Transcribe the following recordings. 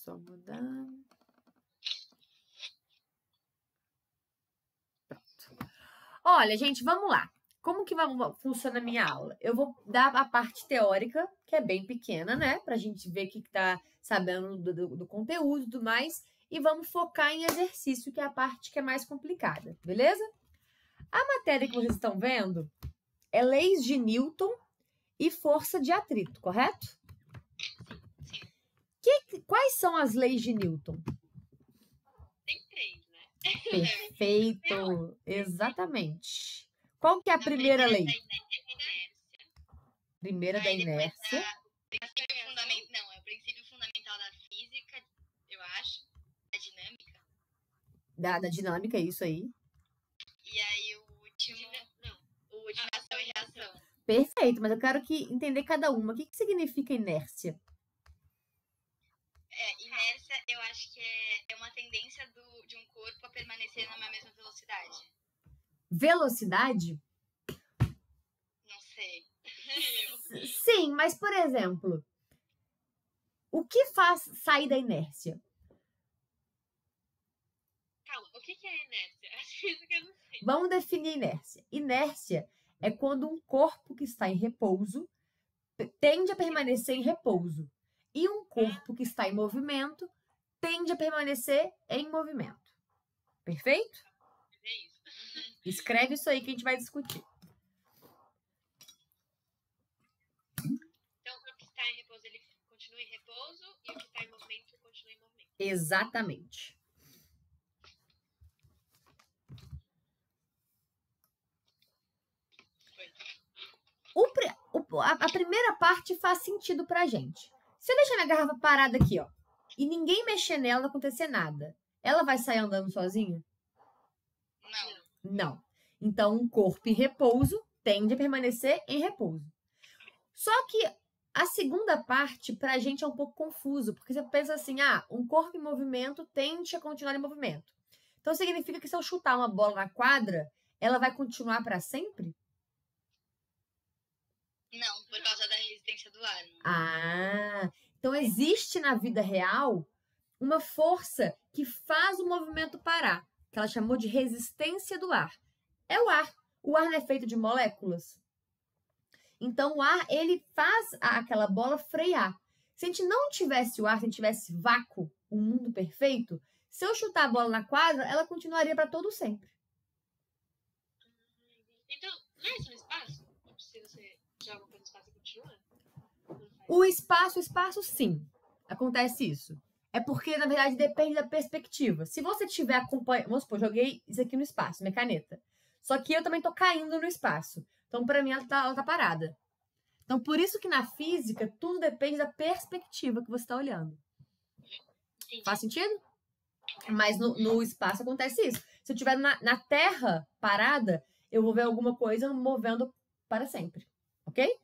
Só mudar. Pronto. Olha, gente, vamos lá. Como que funciona a minha aula? Eu vou dar a parte teórica, que é bem pequena, né? Pra gente ver o que tá sabendo do conteúdo e tudo mais. E vamos focar em exercício, que é a parte que é mais complicada, beleza? A matéria que vocês estão vendo é leis de Newton e força de atrito, correto? Quais são as leis de Newton? Tem 3, né? Perfeito, exatamente. Qual que é a primeira lei? Primeira da inércia. Não, é o princípio fundamental da física, eu acho, da dinâmica. Da dinâmica, isso aí. E aí o último... O último é ação e reação. Perfeito, mas eu quero entender cada uma. O que significa inércia? Inércia, eu acho que é uma tendência de um corpo a permanecer na mesma velocidade. Velocidade? Não sei. Sim, mas, por exemplo, o que faz sair da inércia? Calma, o que é inércia? Acho que isso que eu não sei. Vamos definir inércia. Inércia é quando um corpo que está em repouso tende a permanecer em repouso. E um corpo que está em movimento tende a permanecer em movimento. Perfeito? É isso. Escreve isso aí que a gente vai discutir. Então, o que está em repouso, ele continua em repouso, e o que está em movimento, continua em movimento. Exatamente. A primeira parte faz sentido pra gente. Se eu deixar minha garrafa parada aqui, ó, e ninguém mexer nela, não acontecer nada, ela vai sair andando sozinha? Não. Então, um corpo em repouso tende a permanecer em repouso. Só que a segunda parte, pra gente, é um pouco confuso, porque você pensa assim, um corpo em movimento tende a continuar em movimento. Então, significa que se eu chutar uma bola na quadra, ela vai continuar para sempre? Não, por causa da resistência do ar. Então existe na vida real uma força que faz o movimento parar, que ela chamou de resistência do ar. É o ar. O ar não é feito de moléculas. Então o ar, ele faz aquela bola frear. Se a gente não tivesse o ar, se a gente tivesse vácuo, um mundo perfeito, se eu chutar a bola na quadra, ela continuaria para todo sempre. Então, não é isso no espaço? Se você joga para o espaço e continua? O espaço, sim. Acontece isso. É porque, na verdade, depende da perspectiva. Se você estiver acompanhando... Vamos supor, joguei isso aqui no espaço, minha caneta. Só que eu também tô caindo no espaço. Então, para mim, ela tá parada. Então, por isso que na física, tudo depende da perspectiva que você está olhando. Entendi. Faz sentido? Mas no espaço acontece isso. Se eu estiver na Terra parada, eu vou ver alguma coisa movendo para sempre. Ok?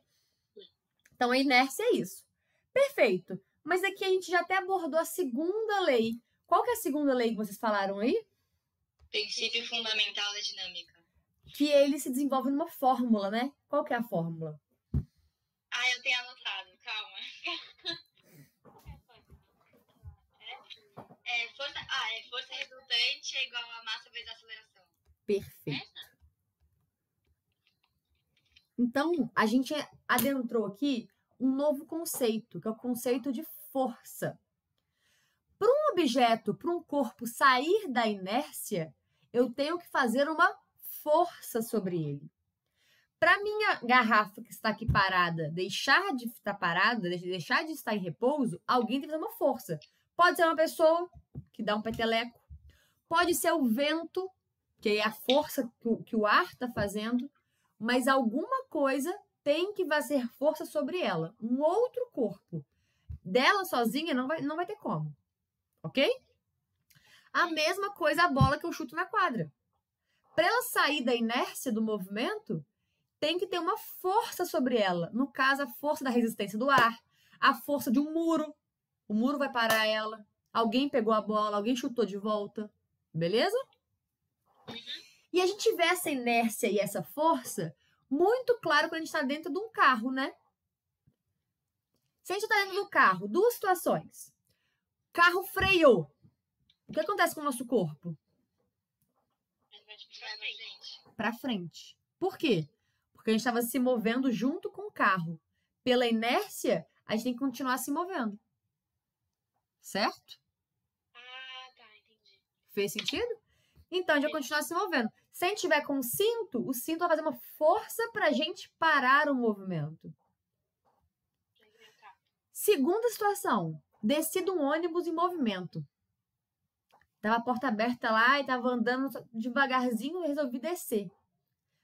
Então, a inércia é isso. Perfeito. Mas aqui a gente já até abordou a segunda lei. Qual que é a segunda lei que vocês falaram aí? Princípio fundamental da dinâmica. Que ele se desenvolve numa fórmula, né? Qual que é a fórmula? Eu tenho anotado. Calma. Força resultante é igual a massa vezes a aceleração. Perfeito. Então, a gente adentrou aqui um novo conceito, que é o conceito de força. Para um objeto, para um corpo sair da inércia, eu tenho que fazer uma força sobre ele. Para minha garrafa que está aqui parada deixar de estar parada, deixar de estar em repouso, alguém tem que fazer uma força. Pode ser uma pessoa que dá um peteleco, pode ser o vento, que é a força que o ar está fazendo, mas alguma coisa tem que fazer força sobre ela. Um outro corpo dela sozinha não vai ter como. Ok? A mesma coisa a bola que eu chuto na quadra. Para ela sair da inércia do movimento, tem que ter uma força sobre ela. No caso, a força da resistência do ar, a força de um muro. O muro vai parar ela. Alguém pegou a bola, alguém chutou de volta. Beleza? E a gente vê essa inércia e essa força muito claro quando a gente está dentro de um carro, né? Se a gente está dentro do carro, duas situações. carro freou. O que acontece com o nosso corpo? Ele vai pra frente. Para frente. Por quê? Porque a gente estava se movendo junto com o carro. Pela inércia, a gente tem que continuar se movendo. Certo? Ah, tá, entendi. Fez sentido? Então, a gente vai continuar se movendo. Se a gente tiver com o cinto vai fazer uma força para a gente parar o movimento. Segunda situação. Desci de um ônibus em movimento. Tava a porta aberta lá e tava andando devagarzinho e resolvi descer.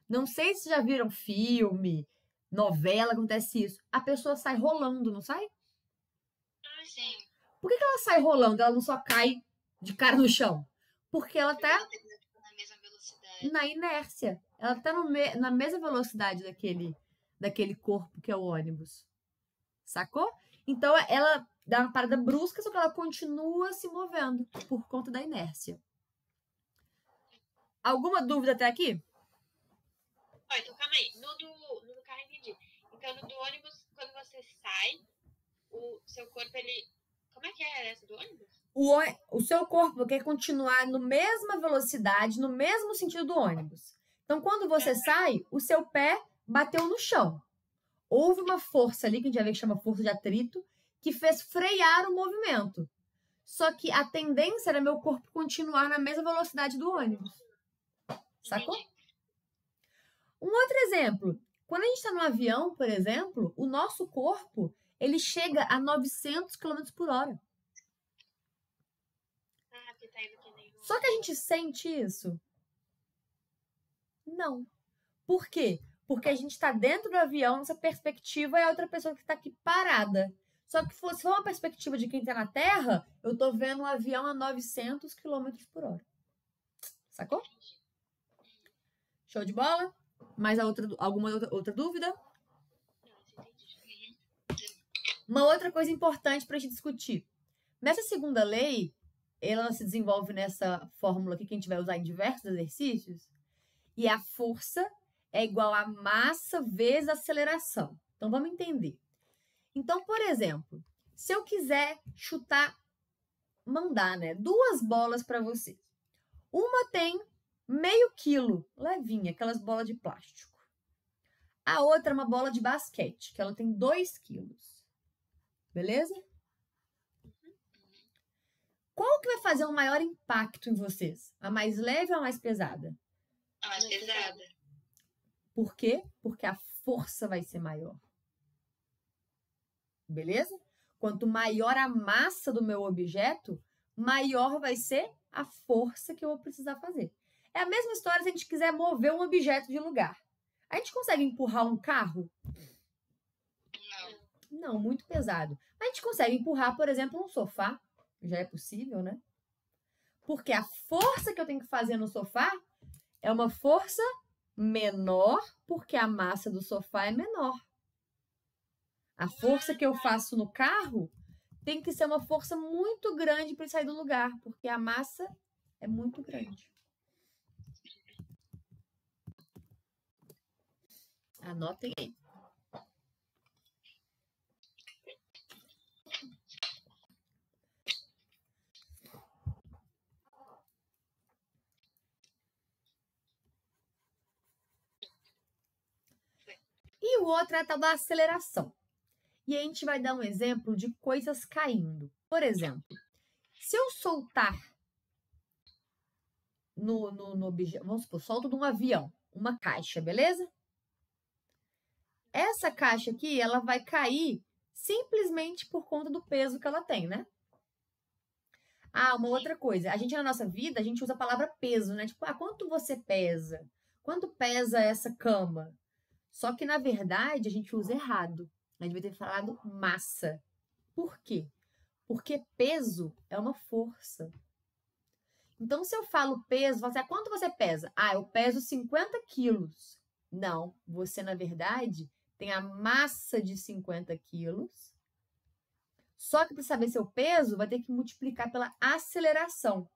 Não sei se já viram filme, novela, acontece isso. A pessoa sai rolando, não sai? Ah, sim. Por que ela sai rolando? Ela não só cai de cara no chão? Porque ela Porque tá ela tem que estar na mesma velocidade. na inércia. Ela tá na mesma velocidade daquele corpo que é o ônibus. Sacou? Então, ela dá uma parada brusca, só que ela continua se movendo por conta da inércia. Alguma dúvida até aqui? Ó, então calma aí. No do carro entendi. Então, no do ônibus, quando você sai, o seu corpo, ele... Como é que é essa do ônibus? O seu corpo quer continuar na mesma velocidade, no mesmo sentido do ônibus. Então, quando você sai, o seu pé bateu no chão. Houve uma força ali, que a gente já vê que chama força de atrito, que fez frear o movimento. Só que a tendência era meu corpo continuar na mesma velocidade do ônibus. Sacou? Entendi. Um outro exemplo. Quando a gente está no avião, por exemplo, o nosso corpo, ele chega a 900 km por hora. Ah, porque tá indo que nem... Só que a gente sente isso? Não. Por quê? Porque a gente está dentro do avião, nossa perspectiva é a outra pessoa que está aqui parada. Só que se for uma perspectiva de quem está na Terra, eu estou vendo um avião a 900 km por hora. Sacou? Show de bola? Mais alguma outra dúvida? Não, entendi. Uma outra coisa importante para a gente discutir. Nessa segunda lei, ela se desenvolve nessa fórmula aqui que a gente vai usar em diversos exercícios. E a força é igual a massa vezes aceleração. Então, vamos entender. Então, por exemplo, se eu quiser mandar, né, 2 bolas para você. Uma tem meio quilo, levinha, aquelas bolas de plástico. A outra é uma bola de basquete, que ela tem 2 quilos. Beleza? Qual que vai fazer um maior impacto em vocês? A mais leve ou a mais pesada? A mais pesada. Por quê? Porque a força vai ser maior. Beleza? Quanto maior a massa do meu objeto, maior vai ser a força que eu vou precisar fazer. É a mesma história se a gente quiser mover um objeto de lugar. A gente consegue empurrar um carro? Não. Não, muito pesado. A gente consegue empurrar, por exemplo, um sofá. Já é possível, né? Porque a força que eu tenho que fazer no sofá é uma força menor, porque a massa do sofá é menor. A força que eu faço no carro tem que ser uma força muito grande para sair do lugar, porque a massa é muito grande. Anotem aí. E o outro é a tal da aceleração. E a gente vai dar um exemplo de coisas caindo. Por exemplo, se eu soltar no objeto, vamos supor, solto de um avião, uma caixa, beleza? Essa caixa aqui, ela vai cair simplesmente por conta do peso que ela tem, né? Ah, uma outra coisa. A gente, na nossa vida, a gente usa a palavra peso, né? Tipo, quanto você pesa? Quanto pesa essa cama? Só que, na verdade, a gente usa errado. A gente devia ter falado massa. Por quê? Porque peso é uma força. Então, se eu falo peso, você, quanto você pesa? Ah, eu peso 50 quilos. Não, você, na verdade, tem a massa de 50 quilos. Só que para saber seu peso, vai ter que multiplicar pela aceleração.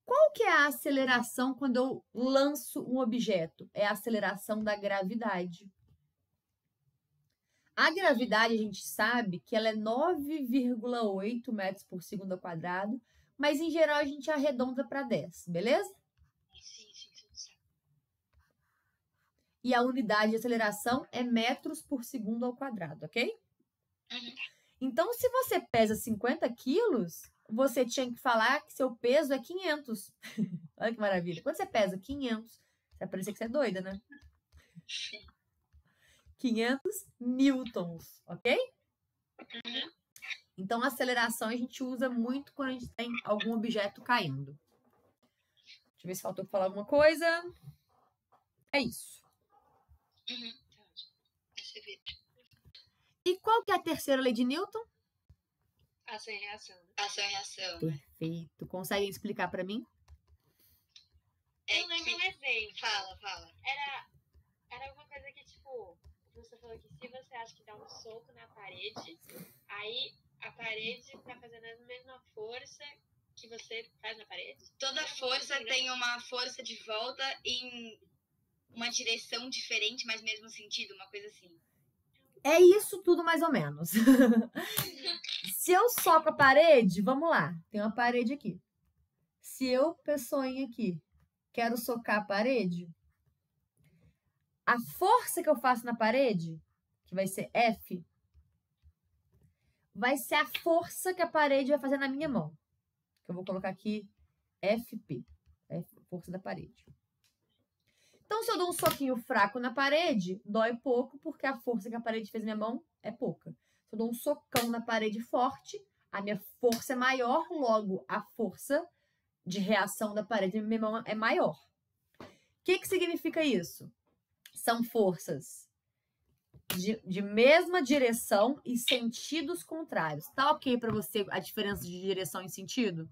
Qual que é a aceleração quando eu lanço um objeto? É a aceleração da gravidade. A gravidade, a gente sabe que ela é 9,8 metros por segundo ao quadrado, mas em geral a gente arredonda para 10, beleza? Sim, sabe. E a unidade de aceleração é metros por segundo ao quadrado, ok? Então, se você pesa 50 quilos, você tinha que falar que seu peso é 500. Olha que maravilha. Quando você pesa 500, vai parecer que você é doida, né? 500 newtons, ok? Então, a aceleração a gente usa muito quando a gente tem algum objeto caindo. Deixa eu ver se faltou falar alguma coisa. É isso. E qual que é a terceira lei de Newton? Ação e reação. Ação e reação. Perfeito. Conseguem explicar para mim? Eu lembro um exemplo. Fala. Era alguma coisa que, tipo, você falou que se você acha que dá um soco na parede, aí a parede tá fazendo a mesma força que você faz na parede? Toda força tem uma força de volta em uma direção diferente, mas mesmo sentido, uma coisa assim. É isso tudo mais ou menos. Se eu soco a parede, vamos lá, tem uma parede aqui. Se eu, pessoinha aqui, quero socar a parede, a força que eu faço na parede, que vai ser F, vai ser a força que a parede vai fazer na minha mão. Que eu vou colocar aqui FP, força da parede. Então, se eu dou um soquinho fraco na parede, dói pouco, porque a força que a parede fez na minha mão é pouca. Se eu dou um socão na parede forte, a minha força é maior, logo a força de reação da parede na minha mão é maior. O que significa isso? São forças de mesma direção e sentidos contrários. Tá ok para você a diferença de direção e sentido?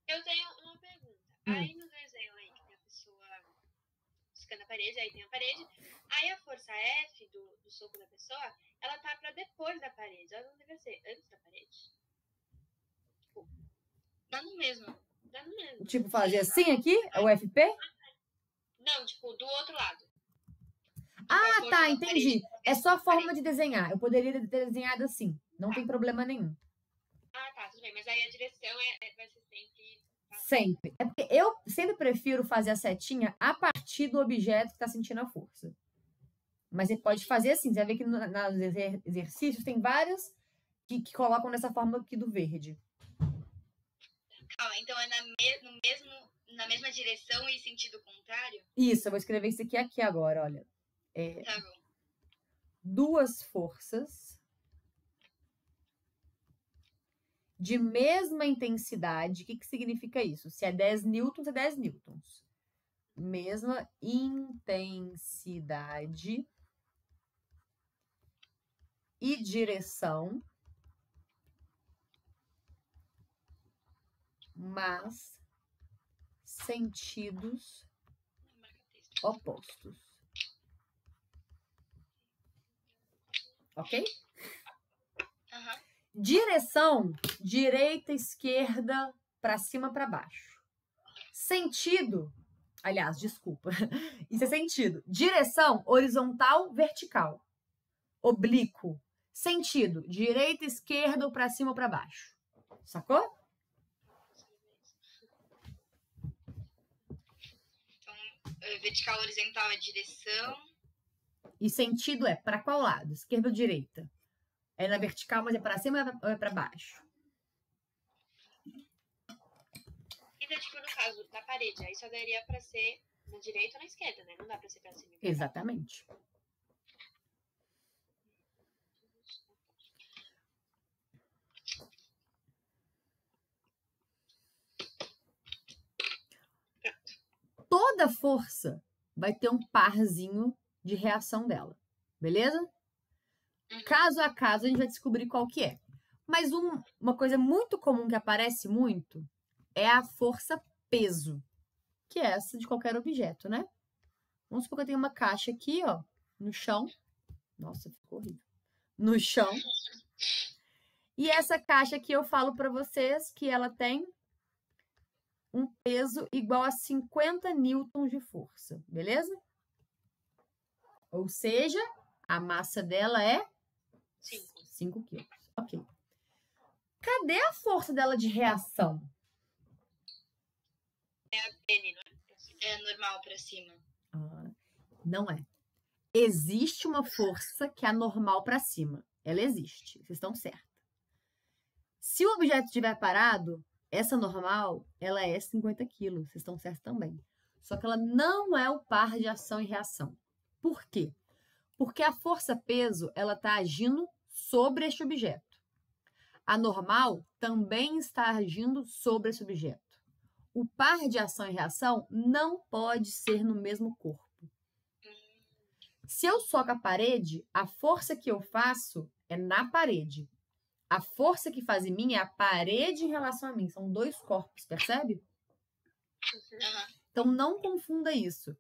Eu tenho uma pergunta. Aí no desenho aí que tem a pessoa socando a parede, aí tem a parede, aí a força F do soco da pessoa, ela tá pra depois da parede. Ela não deveria ser antes da parede? Tipo, Dá no mesmo. dá no mesmo. Tipo, fazer assim aqui, o FP? Não, tipo, do outro lado. Ah, tá, entendi. É só a forma de desenhar. Eu poderia ter desenhado assim. Não tem problema nenhum. Ah, tá, tudo bem. Mas aí a direção vai ser sempre... Sempre. É porque eu sempre prefiro fazer a setinha a partir do objeto que está sentindo a força. Mas você pode fazer assim. Você vai ver que nos exercícios tem vários que colocam dessa forma aqui do verde. Calma, então é na mesma direção e sentido contrário? Isso, eu vou escrever isso aqui agora, olha. Tá bom. Duas forças de mesma intensidade. O que significa isso? Se é 10 newtons, é 10 newtons. Mesma intensidade e direção, mas sentidos opostos. Ok? Direção, direita, esquerda, para cima, para baixo. Sentido, aliás, desculpa, isso é sentido. Direção, horizontal, vertical. Oblíquo. Sentido, direita, esquerda, ou para cima ou para baixo. Sacou? Então, vertical, horizontal é direção. E sentido é para qual lado? Esquerda ou direita? É na vertical, mas é para cima ou é para baixo? Então, tipo, no caso da parede, aí só daria pra ser na direita ou na esquerda, né? Não dá pra ser pra cima. Exatamente. Toda força vai ter um parzinho de reação dela, beleza? Caso a caso, a gente vai descobrir qual que é. Mas uma coisa muito comum que aparece muito é a força peso, que é essa de qualquer objeto, né? Vamos supor que eu tenho uma caixa aqui, ó, no chão. Nossa, ficou horrível. No chão. E essa caixa aqui eu falo para vocês que ela tem um peso igual a 50 newtons de força, beleza? Ou seja, a massa dela é 5. 5 quilos. Ok. Cadê a força dela de reação? É a N, não é? É normal pra cima. Não é. Existe uma força que é normal para cima. Ela existe. Vocês estão certos. Se o objeto estiver parado, essa normal, ela é 50 quilos. Vocês estão certos também. Só que ela não é o par de ação e reação. Por quê? Porque a força-peso, ela está agindo sobre este objeto. A normal também está agindo sobre esse objeto. O par de ação e reação não pode ser no mesmo corpo. Se eu soco a parede, a força que eu faço é na parede. A força que faz em mim é a parede em relação a mim. São 2 corpos, percebe? Então, não confunda isso.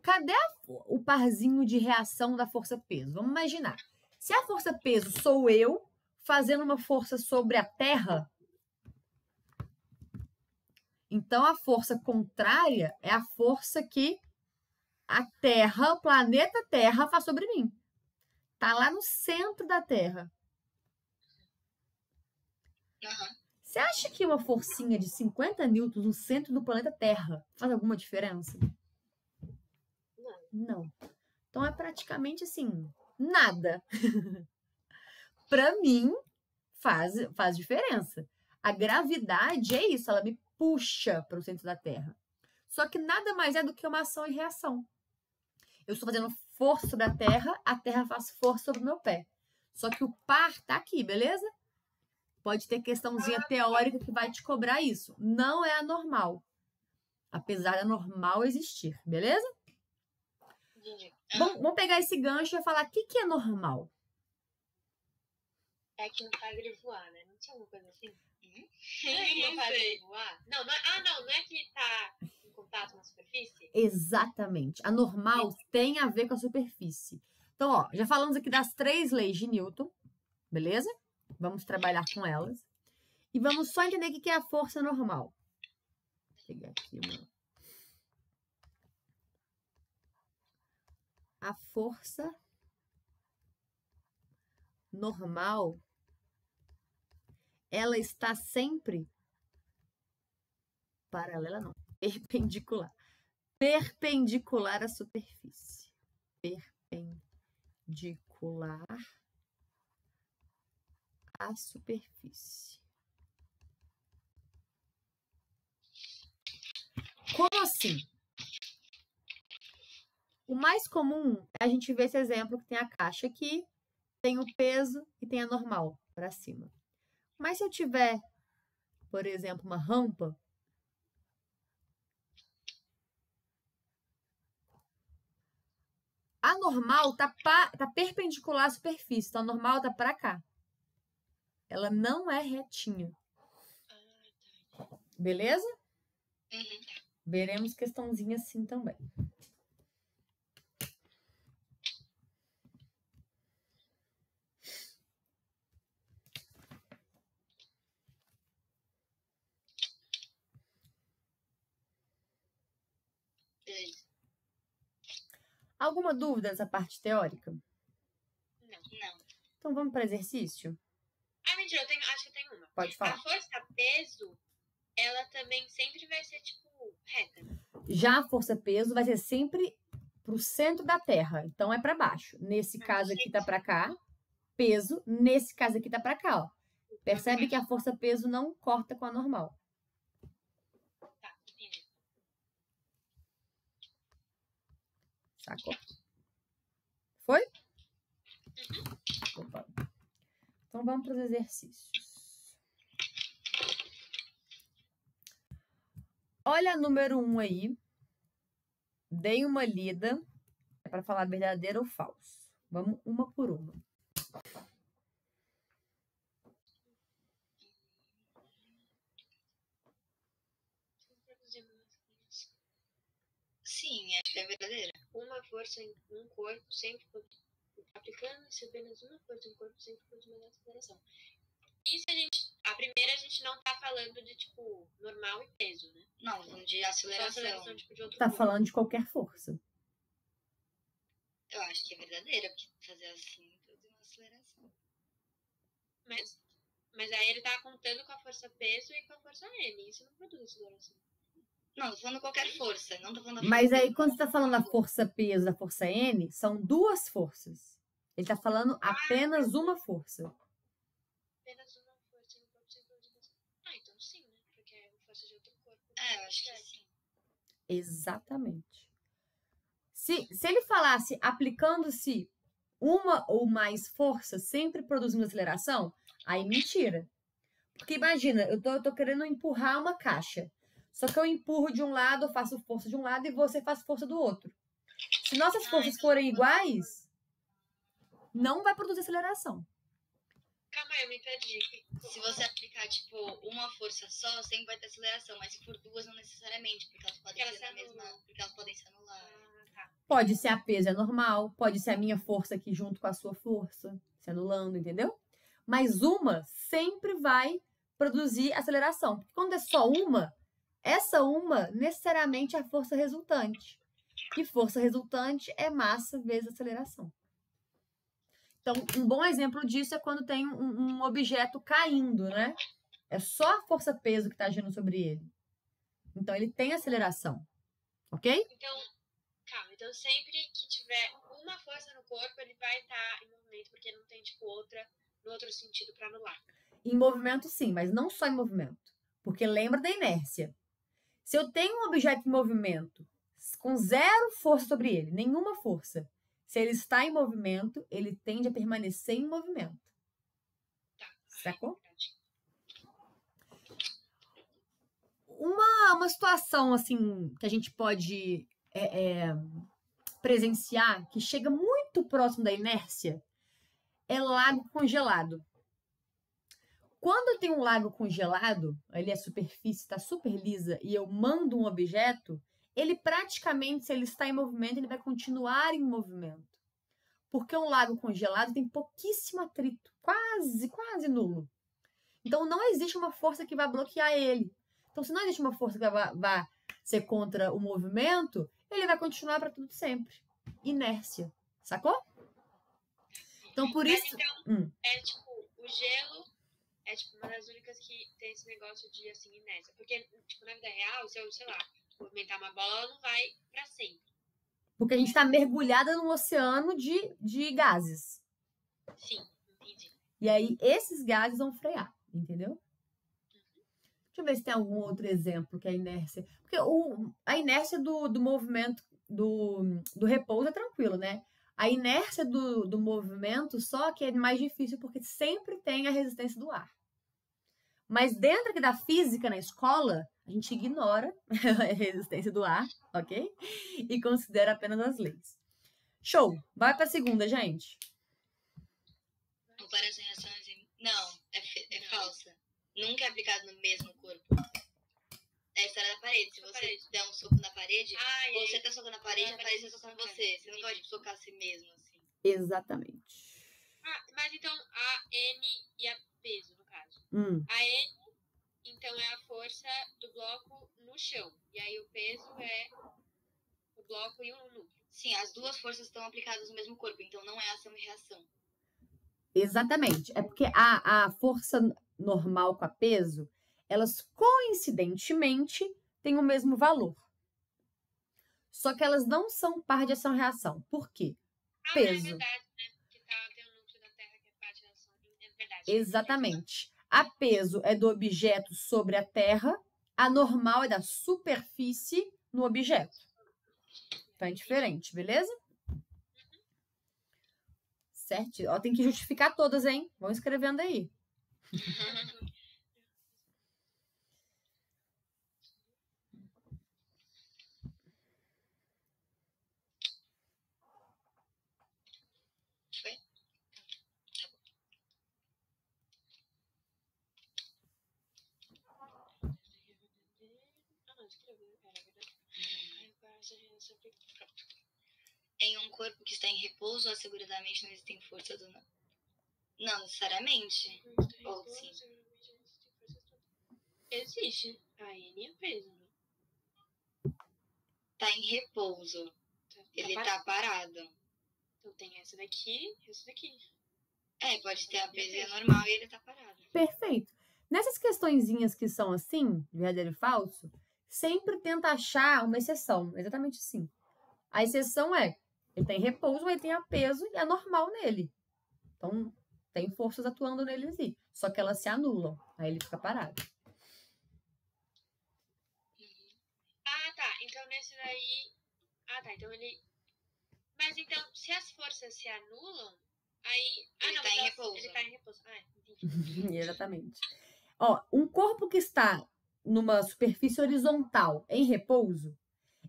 Cadê o parzinho de reação da força-peso? Vamos imaginar. Se a força-peso sou eu fazendo uma força sobre a Terra, então a força contrária é a força que a Terra, o planeta Terra, faz sobre mim. Tá lá no centro da Terra. Você acha que uma forcinha de 50 newtons no centro do planeta Terra faz alguma diferença? Não. Então é praticamente assim, nada. Para mim, faz diferença. A gravidade é isso, ela me puxa para o centro da Terra. Só que nada mais é do que uma ação e reação. Eu estou fazendo força sobre a Terra faz força sobre o meu pé. Só que o par tá aqui, beleza? Pode ter questãozinha teórica que vai te cobrar isso. Não é a normal. Apesar da normal existir, beleza? Vamos pegar esse gancho e falar o que é normal. É que não faz ele voar, né? Não tinha alguma coisa assim? Não é que não faz ele voar? Não é que tá em contato com a superfície? Exatamente. A normal tem a ver com a superfície. Então, ó, já falamos aqui das 3 leis de Newton, beleza? Vamos trabalhar com elas. E vamos só entender o que é a força normal. Vou pegar aqui uma. A força normal, ela está sempre paralela, não, perpendicular. Perpendicular à superfície. Perpendicular à superfície. Como assim? O mais comum é a gente ver esse exemplo que tem a caixa aqui, tem o peso e tem a normal para cima. Mas se eu tiver, por exemplo, uma rampa, a normal tá perpendicular à superfície, então a normal tá para cá. Ela não é retinha. Beleza? Veremos questãozinha assim também. Alguma dúvida nessa parte teórica? Não. Então vamos para exercício? Mentira, acho que eu tenho uma. Pode falar. A força-peso, ela também sempre vai ser, tipo, reta. Já a força-peso vai ser sempre pro centro da Terra. Então é para baixo. Nesse caso aqui tá para cá, peso. Nesse caso aqui tá para cá, ó. Percebe que a força-peso não corta com a normal. Tá, entendi. Sacou? Foi? Opa. Então vamos para os exercícios. Olha a número 1 aí. Dei uma lida. É para falar verdadeiro ou falso. Vamos uma por uma. Sim, acho que é verdadeira. Uma força em um corpo sempre aplicando-se apenas uma força em um corpo sempre produz uma aceleração. Isso a primeira a gente não tá falando de, tipo, normal e peso, né? Não, falando de aceleração. Tipo, de outro Tá corpo. falando de qualquer força. Eu acho que é verdadeira, porque fazer assim produz uma aceleração. Mas aí ele tá contando com a força peso e com a força N. Isso não produz aceleração. Não, tô falando qualquer força, não tô falando da Mas força aí, peso. quando você tá falando da força peso, da força N, são duas forças. Ele tá falando apenas uma força. Apenas uma força no corpo sem produzir aceleração. Então sim, né? Porque é uma força de outro corpo. Eu acho que sim. Exatamente. Se ele falasse aplicando-se uma ou mais forças sempre produzindo aceleração, aí mentira. Porque imagina, eu tô querendo empurrar uma caixa. Só que eu empurro de um lado, eu faço força de um lado e você faz força do outro. Se nossas forças forem iguais, não vai produzir aceleração. Calma aí, eu me perdi. Se você aplicar, tipo, uma força só, sempre vai ter aceleração. Mas se for duas, não necessariamente, porque elas podem Porque ser elas na se mesma. Porque elas podem se anular. Tá. Pode ser a peso é normal, pode ser a minha força aqui junto com a sua força, se anulando, entendeu? Mas uma sempre vai produzir aceleração. Porque quando é só uma, essa uma necessariamente é a força resultante. E força resultante é massa vezes aceleração. Então, um bom exemplo disso é quando tem um objeto caindo, né? É só a força-peso que está agindo sobre ele. Então, ele tem aceleração. Ok? Então, calma. Então, sempre que tiver uma força no corpo, ele vai estar em movimento, porque não tem, tipo, outra no outro sentido para anular. Em movimento, sim, mas não só em movimento. Porque lembra da inércia. Se eu tenho um objeto em movimento com zero força sobre ele, nenhuma força, se ele está em movimento, ele tende a permanecer em movimento. Tá. Sacou? Uma situação, assim, que a gente pode presenciar, que chega muito próximo da inércia, é lago congelado. Quando eu tenho um lago congelado, ali a superfície está super lisa e eu mando um objeto, ele praticamente, se ele está em movimento, ele vai continuar em movimento. Porque um lago congelado tem pouquíssimo atrito, quase nulo. Então não existe uma força que vai bloquear ele. Então, se não existe uma força que vai ser contra o movimento, ele vai continuar para tudo sempre. Inércia. Sacou? Então, por isso. Então, é tipo, o gelo é tipo uma das únicas que tem esse negócio de assim, inércia. Porque, tipo, na vida real, se eu, sei lá, movimentar uma bola, ela não vai pra sempre. Porque a gente está mergulhada num oceano de gases. Sim, entendi. E aí, esses gases vão frear, entendeu? Deixa eu ver se tem algum outro exemplo que é a inércia. Porque a inércia do movimento, do repouso é tranquilo, né? A inércia do movimento só que é mais difícil porque sempre tem a resistência do ar. Mas dentro aqui da física na escola, a gente ignora a resistência do ar, ok? E considera apenas as leis. Show! Vai para a segunda, gente. Comparação em reações. Não, é falsa. Nunca é aplicado no mesmo corpo. É a história da parede. Se você der um soco na parede, você tá socando a parede, a parede tá socando você. Você não pode socar a si mesmo, assim. Exatamente. Mas então a N e a peso, no caso. A N, então, é a força do bloco no chão. E aí o peso é o bloco e o núcleo. Sim, as duas forças estão aplicadas no mesmo corpo, então não é ação e reação. Exatamente. É porque a força normal com a peso, elas coincidentemente têm o mesmo valor. Só que elas não são par de ação-reação. Por quê? Peso. É verdade, né? Porque tem o núcleo da Terra que é parte da ação. É verdade. Exatamente. A peso é do objeto sobre a Terra, a normal é da superfície no objeto. Então é diferente, beleza? Certo? Ó, tem que justificar todas, hein? Vão escrevendo aí. Em um corpo que está em repouso, asseguradamente não existem forças ou não? Não necessariamente. Ou sim. Existe. A N é peso, né? Tá em repouso. Ele tá parado. Então tem essa daqui e essa daqui. Pode ter a peso normal e ele tá parado. Perfeito. Nessas questõezinhas que são assim, verdadeiro e falso, sempre tenta achar uma exceção. Exatamente assim. A exceção é, ele tem repouso, ele tem a peso e é normal nele. Então, tem forças atuando nele assim. Só que elas se anulam. Aí ele fica parado. Ah, tá. Então, nesse daí... Ah, tá. Então, ele... Mas, então, se as forças se anulam, aí... Ele tá em repouso. Ele tá em repouso. Ah, entendi. Exatamente. Ó, um corpo que está numa superfície horizontal em repouso,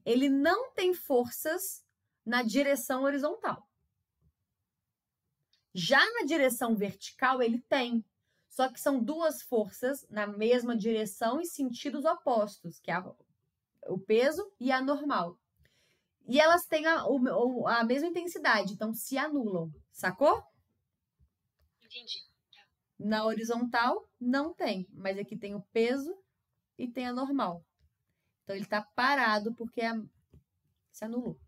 ele não tem forças na direção horizontal. Já na direção vertical, ele tem. Só que são duas forças na mesma direção e sentidos opostos, que é o peso e a normal. E elas têm a mesma intensidade, então se anulam. Sacou? Entendi. Na horizontal, não tem. Mas aqui tem o peso e tem a normal. Então, ele tá parado porque se anulou.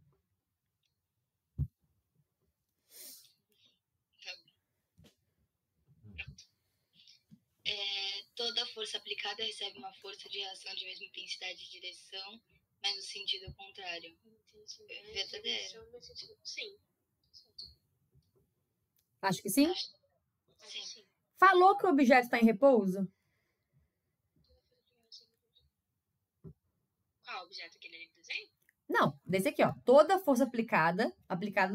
Toda força aplicada recebe uma força de reação de mesma intensidade e direção, mas no sentido contrário. Verdadeiro. Sim. Acho que sim. Sim. Falou que o objeto está em repouso? Qual objeto que ele desenha? Não, desse aqui, ó. Toda força aplicada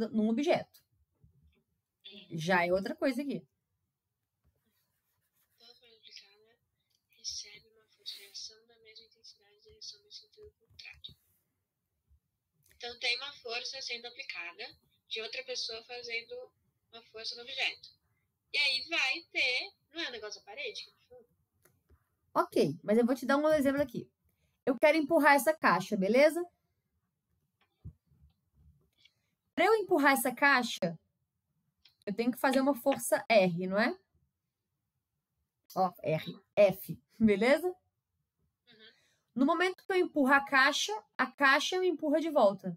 num objeto. Já é outra coisa aqui. Toda força aplicada recebe uma força de reação da mesma intensidade e direção no sentido contrário. Então, tem uma força sendo aplicada de outra pessoa fazendo uma força no objeto. E aí vai ter... Não é um negócio da parede? Ok, mas eu vou te dar um exemplo aqui. Eu quero empurrar essa caixa, beleza? Para eu empurrar essa caixa, eu tenho que fazer uma força R, não é? Ó, R, F, beleza? No momento que eu empurro a caixa me empurra de volta.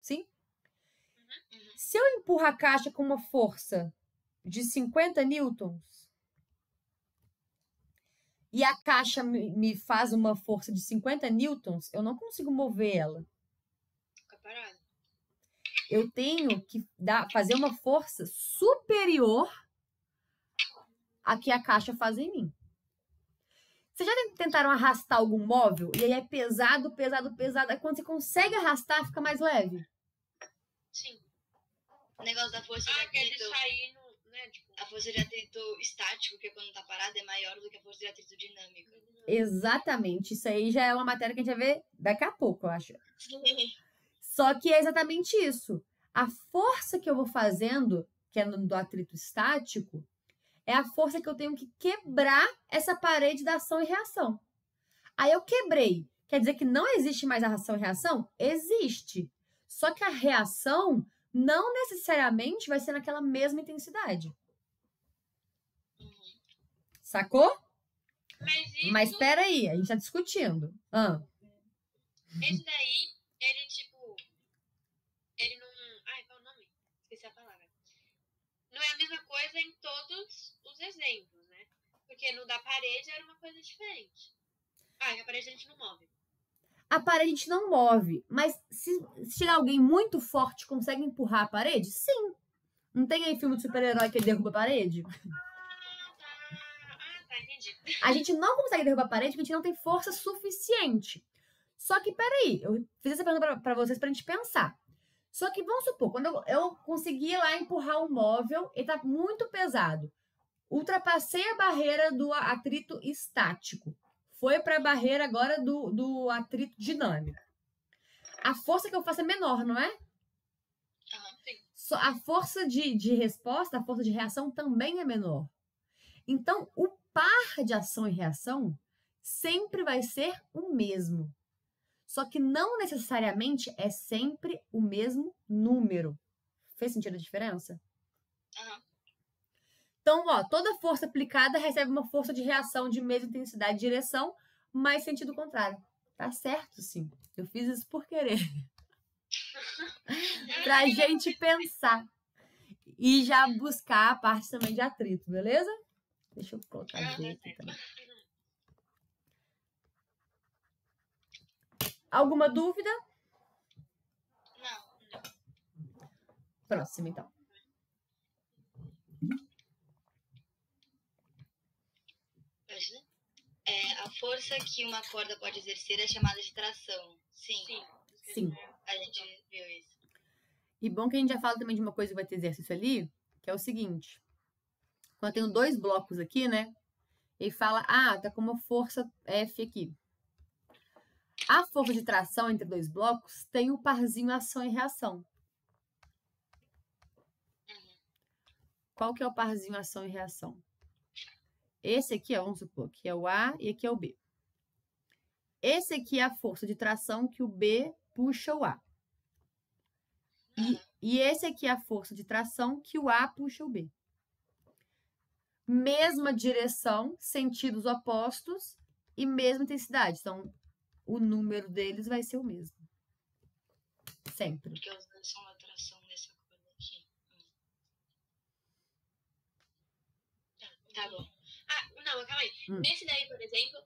Sim? Se eu empurro a caixa com uma força de 50 newtons e a caixa me faz uma força de 50 newtons, eu não consigo mover ela. Fica parado. Eu tenho que fazer uma força superior à que a caixa faz em mim. Vocês já tentaram arrastar algum móvel e aí é pesado, pesado, pesado. Aí quando você consegue arrastar, fica mais leve? Sim. O negócio da força de atrito... sair no, né, tipo... A força de atrito estático, que é quando tá parado, é maior do que a força de atrito dinâmico. Exatamente. Isso aí já é uma matéria que a gente vai ver daqui a pouco, eu acho. Só que é exatamente isso. A força que eu vou fazendo, que é do atrito estático, é a força que eu tenho que quebrar essa parede da ação e reação. Aí eu quebrei. Quer dizer que não existe mais a ação e reação? Existe. Só que a reação não necessariamente vai ser naquela mesma intensidade. Sacou? Mas espera aí, a gente tá discutindo. Esse daí, ele tipo... Ele não... Ai, qual é o nome? Esqueci a palavra. Não é a mesma coisa em todos os exemplos, né? Porque no da parede era uma coisa diferente. A parede a gente não move. A parede a gente não move, mas se chegar alguém muito forte, consegue empurrar a parede? Sim. Não tem aí filme de super-herói que ele derruba a parede? Tá, entendi. A gente não consegue derrubar a parede porque a gente não tem força suficiente. Só que, peraí, eu fiz essa pergunta pra vocês pra gente pensar. Só que, vamos supor, quando eu consegui lá empurrar um móvel, ele tá muito pesado. Ultrapassei a barreira do atrito estático. Foi para a barreira agora do atrito dinâmico. A força que eu faço é menor, não é? Sim. A força de resposta, a força de reação também é menor. Então, o par de ação e reação sempre vai ser o mesmo. Só que não necessariamente é sempre o mesmo número. Fez sentido a diferença? Então, ó, toda força aplicada recebe uma força de reação de mesma intensidade e direção, mas sentido contrário. Tá certo, sim. Eu fiz isso por querer. Pra gente pensar. e já buscar a parte também de atrito, beleza? Deixa eu colocar V aqui também. Alguma dúvida? Não. Próximo, então. A força que uma corda pode exercer é chamada de tração. Sim. A gente viu isso. E bom que a gente já fala também de uma coisa que vai ter exercício ali, que é o seguinte. Quando eu tenho 2 blocos aqui, né? Ele fala, tá com uma força F aqui. A força de tração entre 2 blocos tem o parzinho ação e reação. Qual que é o parzinho ação e reação? Esse aqui, vamos supor, que é o A e aqui é o B. Esse aqui é a força de tração que o B puxa o A. E esse aqui é a força de tração que o A puxa o B. Mesma direção, sentidos opostos e mesma intensidade. Então, o número deles vai ser o mesmo. Sempre. Porque os dois são a tração dessa corda aqui. Tá bom. Não, calma aí. Nesse daí, por exemplo,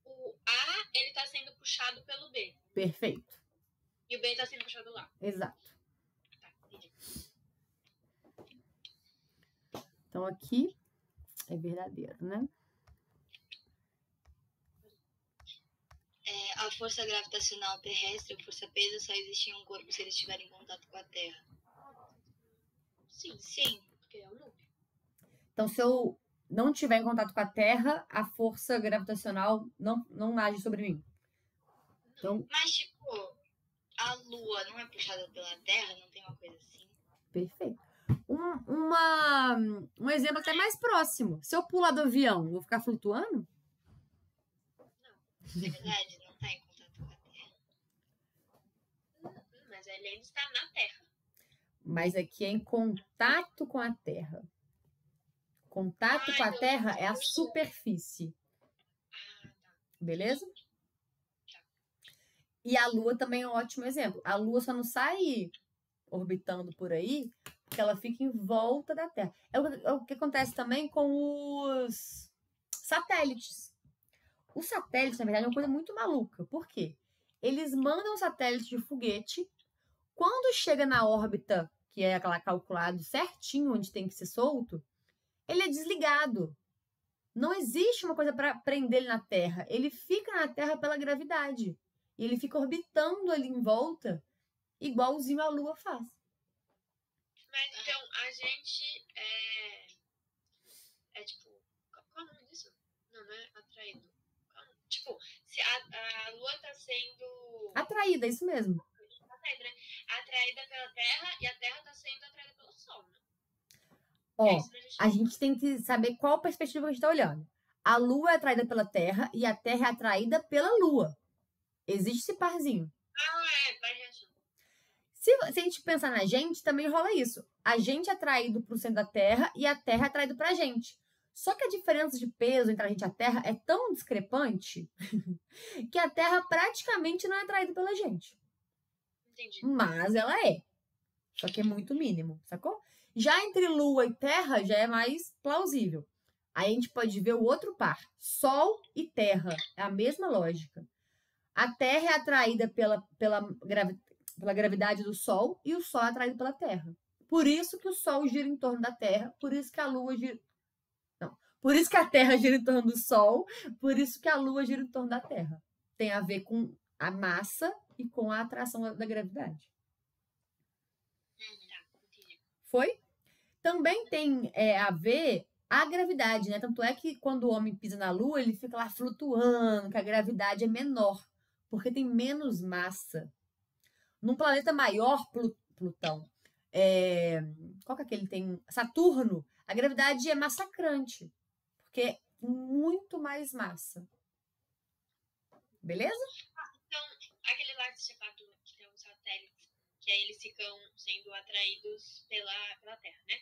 o A, ele tá sendo puxado pelo B. Perfeito. E o B tá sendo puxado pelo A. Exato. Tá, entendi. Então, aqui é verdadeiro, né? A força gravitacional terrestre ou força-peso só existe em um corpo se ele estiver em contato com a Terra. Sim. Porque é o núcleo. Então, se eu não tiver em contato com a Terra, a força gravitacional não age sobre mim. Então, Mas, tipo, a Lua não é puxada pela Terra? Não tem uma coisa assim? perfeito. Um exemplo até mais próximo. Se eu pular do avião, eu vou ficar flutuando? É verdade, não tá em contato com a Terra. Mas ele ainda está na Terra. Mas aqui é em contato com a Terra. Contato com a Terra é a superfície. Beleza? E a Lua também é um ótimo exemplo. A Lua só não sai orbitando por aí porque ela fica em volta da Terra. É o que acontece também com os satélites. Os satélites, na verdade, é uma coisa muito maluca. Por quê? Eles mandam satélites de foguete. Quando chega na órbita, que é aquela calculado certinho onde tem que ser solto, ele é desligado. Não existe uma coisa para prender ele na Terra. Ele fica na Terra pela gravidade. E ele fica orbitando ali em volta, igualzinho a Lua faz. Mas então, a gente tipo... Qual é o nome disso? Não é atraído. Tipo, se a Lua tá sendo... Atraída, isso mesmo. Atraída, né? Atraída pela Terra e a Terra tá sendo atraída pelo Sol, né? Ó, a gente tem que saber qual perspectiva a gente está olhando. A Lua é atraída pela Terra e a Terra é atraída pela Lua. Existe esse parzinho. Variação. Se a gente pensar na gente, também rola isso. A gente é atraído para o centro da Terra e a Terra é atraída para a gente. Só que a diferença de peso entre a gente e a Terra é tão discrepante que a Terra praticamente não é atraída pela gente. Entendi. Mas ela é. Só que é muito mínimo, sacou? Já entre Lua e Terra já é mais plausível. Aí a gente pode ver o outro par. Sol e Terra. É a mesma lógica. A Terra é atraída pela gravidade do Sol e o Sol é atraído pela Terra. Por isso que o Sol gira em torno da Terra, por isso que a Lua gira... Não, por isso que a Terra gira em torno do Sol, por isso que a Lua gira em torno da Terra. Tem a ver com a massa e com a atração da gravidade. Foi? Também tem a ver a gravidade, né? Tanto é que quando o homem pisa na Lua, ele fica lá flutuando, que a gravidade é menor, porque tem menos massa. Num planeta maior, Plutão, qual que é aquele tem? Saturno, a gravidade é massacrante, porque é muito mais massa. Beleza? Então, aquele lá que você falou que tem um satélite, que aí eles ficam sendo atraídos pela Terra, né?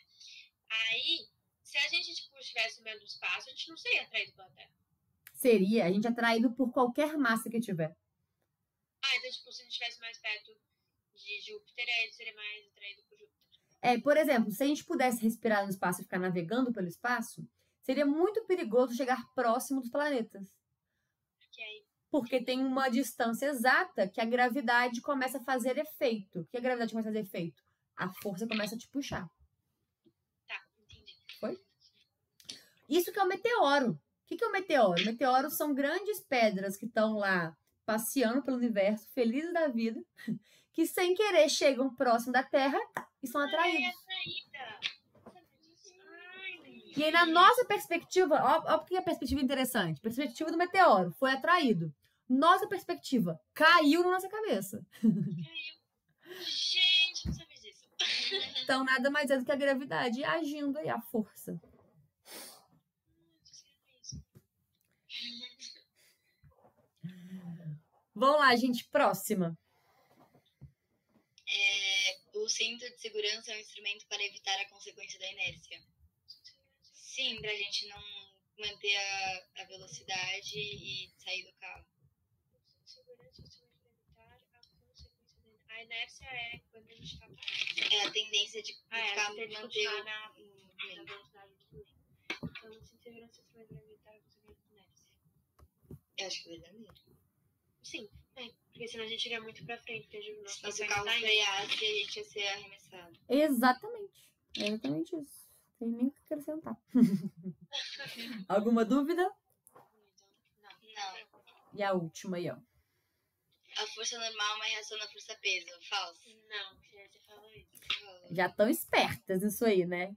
Aí, se a gente tipo, estivesse no meio do espaço, a gente não seria atraído pela Terra. Seria, a gente é atraído por qualquer massa que tiver. Então, tipo, se a gente estivesse mais perto de Júpiter, aí ele seria mais atraído por Júpiter. Por exemplo, se a gente pudesse respirar no espaço e ficar navegando pelo espaço, seria muito perigoso chegar próximo dos planetas. Porque tem uma distância exata que a gravidade começa a fazer efeito. O que a gravidade começa a fazer efeito? A força começa a te puxar. Tá, entendi. Foi? Isso que é o meteoro. O que é o meteoro? Meteoros são grandes pedras que estão lá passeando pelo universo, felizes da vida, que sem querer chegam próximo da Terra e são atraídos. E aí, na nossa perspectiva, ó porque a perspectiva é interessante. Perspectiva do meteoro, foi atraído. Nossa perspectiva, caiu na nossa cabeça. Caiu. Gente, não sabia disso. Então, nada mais é do que a gravidade agindo aí, a força. Vamos lá, gente, próxima. O cinto de segurança é um instrumento para evitar a consequência da inércia. Sim, pra gente não manter a velocidade e sair do carro. A inércia é quando a gente está parado. É a tendência de ficar, manter na velocidade do vento. Então, o cinto de segurança vai evitar a consequência da inércia. Eu acho que é verdadeiro. Sim, porque senão a gente iria muito pra frente. Porque se o carro freasse, a gente ia ser arremessado. Exatamente. É exatamente isso. Tem nem o que acrescentar. Alguma dúvida? Não. E a última aí, ó. A força normal é uma reação da força-peso. Falso. Não, você falou isso. Já estão espertas nisso aí, né?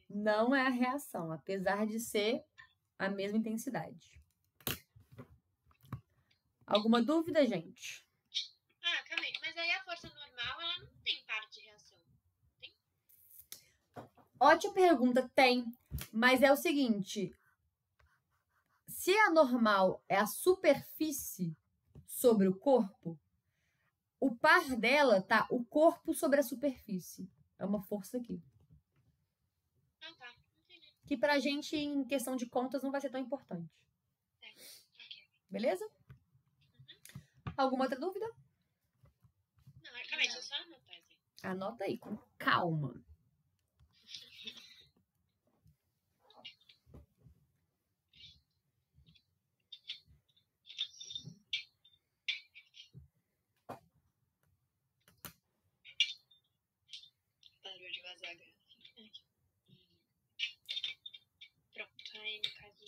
Não é a reação, apesar de ser a mesma intensidade. Alguma dúvida, gente? Calma aí. Mas aí a força normal, ela não tem parte de reação. Tem? Ótima pergunta, tem. Mas é o seguinte. Se a normal é a superfície sobre o corpo, o par dela tá o corpo sobre a superfície. É uma força aqui. Tá. Entendi. Que pra gente, em questão de contas, não vai ser tão importante. Beleza? Alguma outra dúvida? Não, calma aí, deixa eu só anotar aqui. Anota aí, com calma. Parou de vazar. Pronto, aí no caso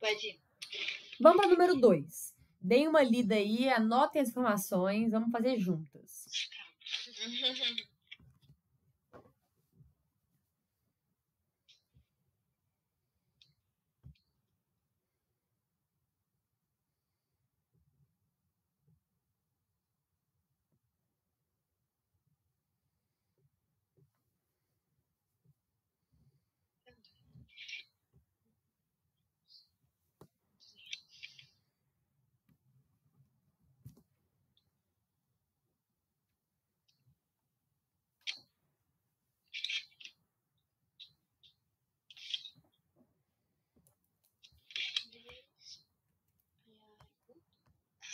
Pode ir. Vamos para o número 2. Deem uma lida aí, anotem as informações, vamos fazer juntas.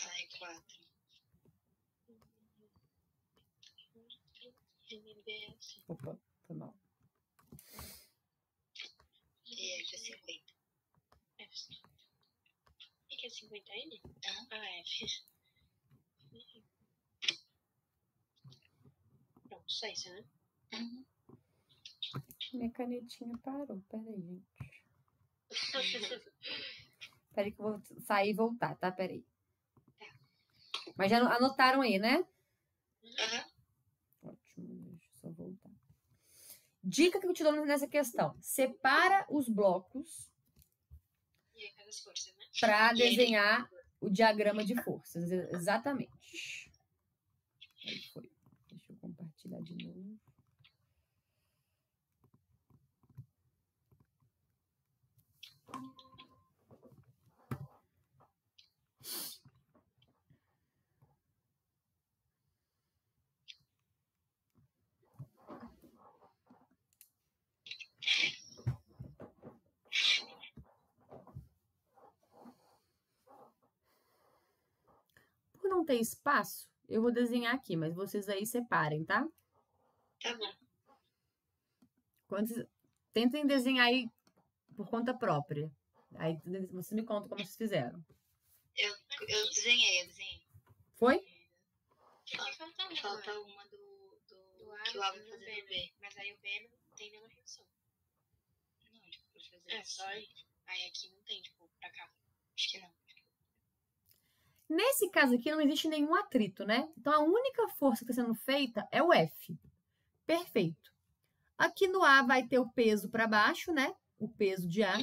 Ai, 4. Opa, foi mal. E F é 50. O que é 50N? F. Pronto, só isso, né? Uhum. Minha canetinha parou. Peraí, gente. Peraí que eu vou sair e voltar, tá? Peraí. Mas já anotaram aí, né? Ótimo, deixa eu só voltar. Dica que eu te dou nessa questão. Separa os blocos E aí, as forças, né? para desenhar o diagrama de forças. Exatamente. Aí foi. Deixa eu compartilhar de novo. ter espaço, eu vou desenhar aqui, mas vocês aí separem, tá? Tá bom. Tentem desenhar aí por conta própria. Aí vocês me contam como vocês fizeram. Eu desenhei. Foi? Falta uma do que o A vai fazer no B. Mas aí o B não tem nenhuma redução. Não, tipo, pode fazer Só aí. Aí aqui não tem, tipo, pra cá. Acho que não. Nesse caso aqui não existe nenhum atrito, né? Então a única força que está sendo feita é o F. Perfeito. Aqui no A vai ter o peso para baixo, né? O peso de A.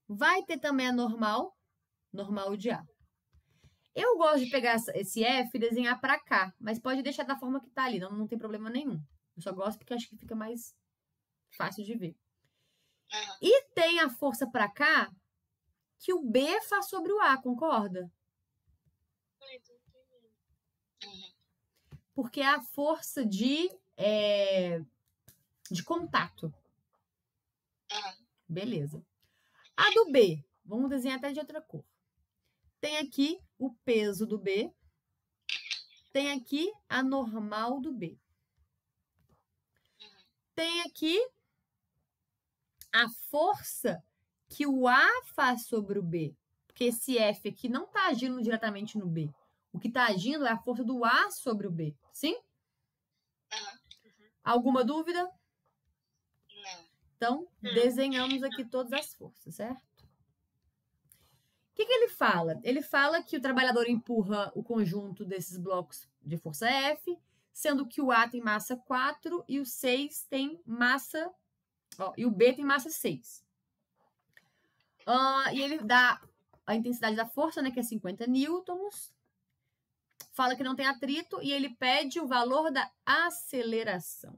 Vai ter também a normal de A. Eu gosto de pegar esse F e desenhar para cá, mas pode deixar da forma que tá ali, não tem problema nenhum. Eu só gosto porque acho que fica mais fácil de ver. E tem a força para cá que o B faz sobre o A, concorda? Porque é a força de contato. Beleza. A do B, vamos desenhar até de outra cor. Tem aqui o peso do B. Tem aqui a normal do B. Tem aqui a força que o A faz sobre o B. Porque esse F aqui não está agindo diretamente no B. O que está agindo é a força do A sobre o B. Sim? Alguma dúvida? Não. Então, desenhamos aqui todas as forças, certo? O que ele fala? Ele fala que o trabalhador empurra o conjunto desses blocos de força F, sendo que o A tem massa 4 e o 6 tem massa... e o B tem massa 6. E ele dá a intensidade da força, né, que é 50 newtons. Fala que não tem atrito e ele pede o valor da aceleração.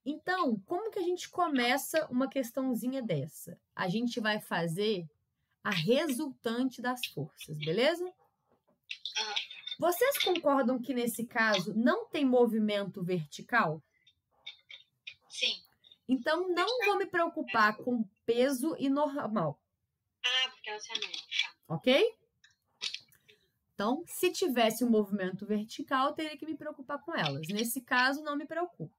Então, como que a gente começa uma questãozinha dessa? A gente vai fazer a resultante das forças, beleza? Vocês concordam que nesse caso não tem movimento vertical? Sim. Então, não vou me preocupar com peso e normal. Porque ela se anula. Ok? Então, se tivesse um movimento vertical, eu teria que me preocupar com elas. Nesse caso, não me preocupo.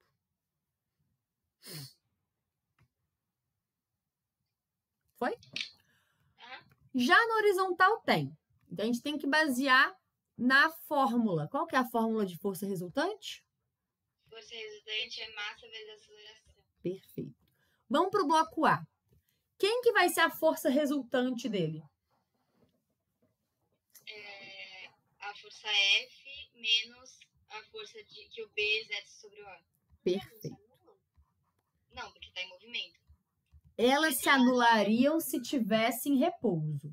Foi? Já no horizontal tem. Então, a gente tem que basear na fórmula. Qual que é a fórmula de força resultante? Força resultante é massa vezes aceleração. Perfeito. Vamos para o bloco A. Quem que vai ser a força resultante dele? A força F menos a força que o B exerce sobre o A. Perfeito. Não, porque está em movimento. Elas se anulariam se tivesse em repouso.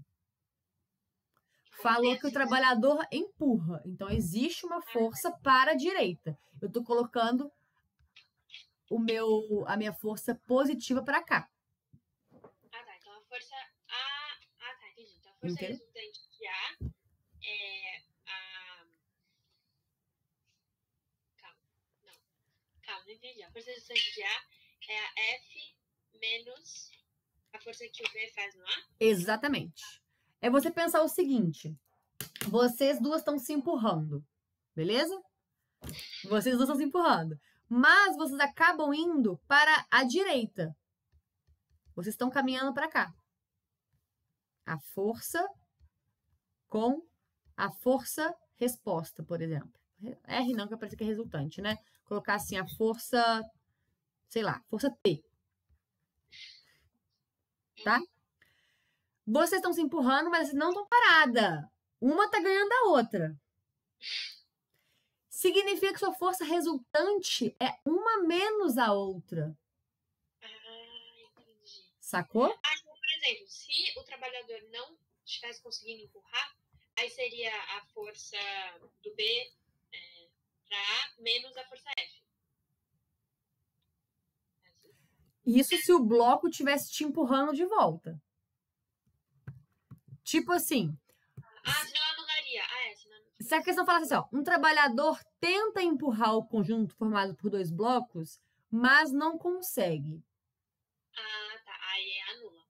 Falou que o trabalhador empurra. Então, existe uma força para a direita. Eu estou colocando a minha força positiva para cá. Então a força entendi. Então a força resultante de A é a... Calma, não entendi. A força resultante de A é a F menos a força que o B faz no A? Exatamente. É você pensar o seguinte. Vocês duas estão se empurrando. Beleza? Vocês duas estão se empurrando. Mas vocês acabam indo para a direita. Vocês estão caminhando para cá. A força com a força resposta, por exemplo. R não, que parece que é resultante, né? Colocar assim a força, sei lá, força T. Tá? Vocês estão se empurrando, mas não estão paradas. Uma está ganhando a outra. Significa que sua força resultante é uma menos a outra. Entendi. Sacou? Então, por exemplo, se o trabalhador não estivesse conseguindo empurrar, aí seria a força do B para A menos a força F. Isso se o bloco estivesse te empurrando de volta. Tipo assim... senão anularia. Se a questão falasse assim, um trabalhador tenta empurrar o conjunto formado por dois blocos, mas não consegue. Tá. Aí anula.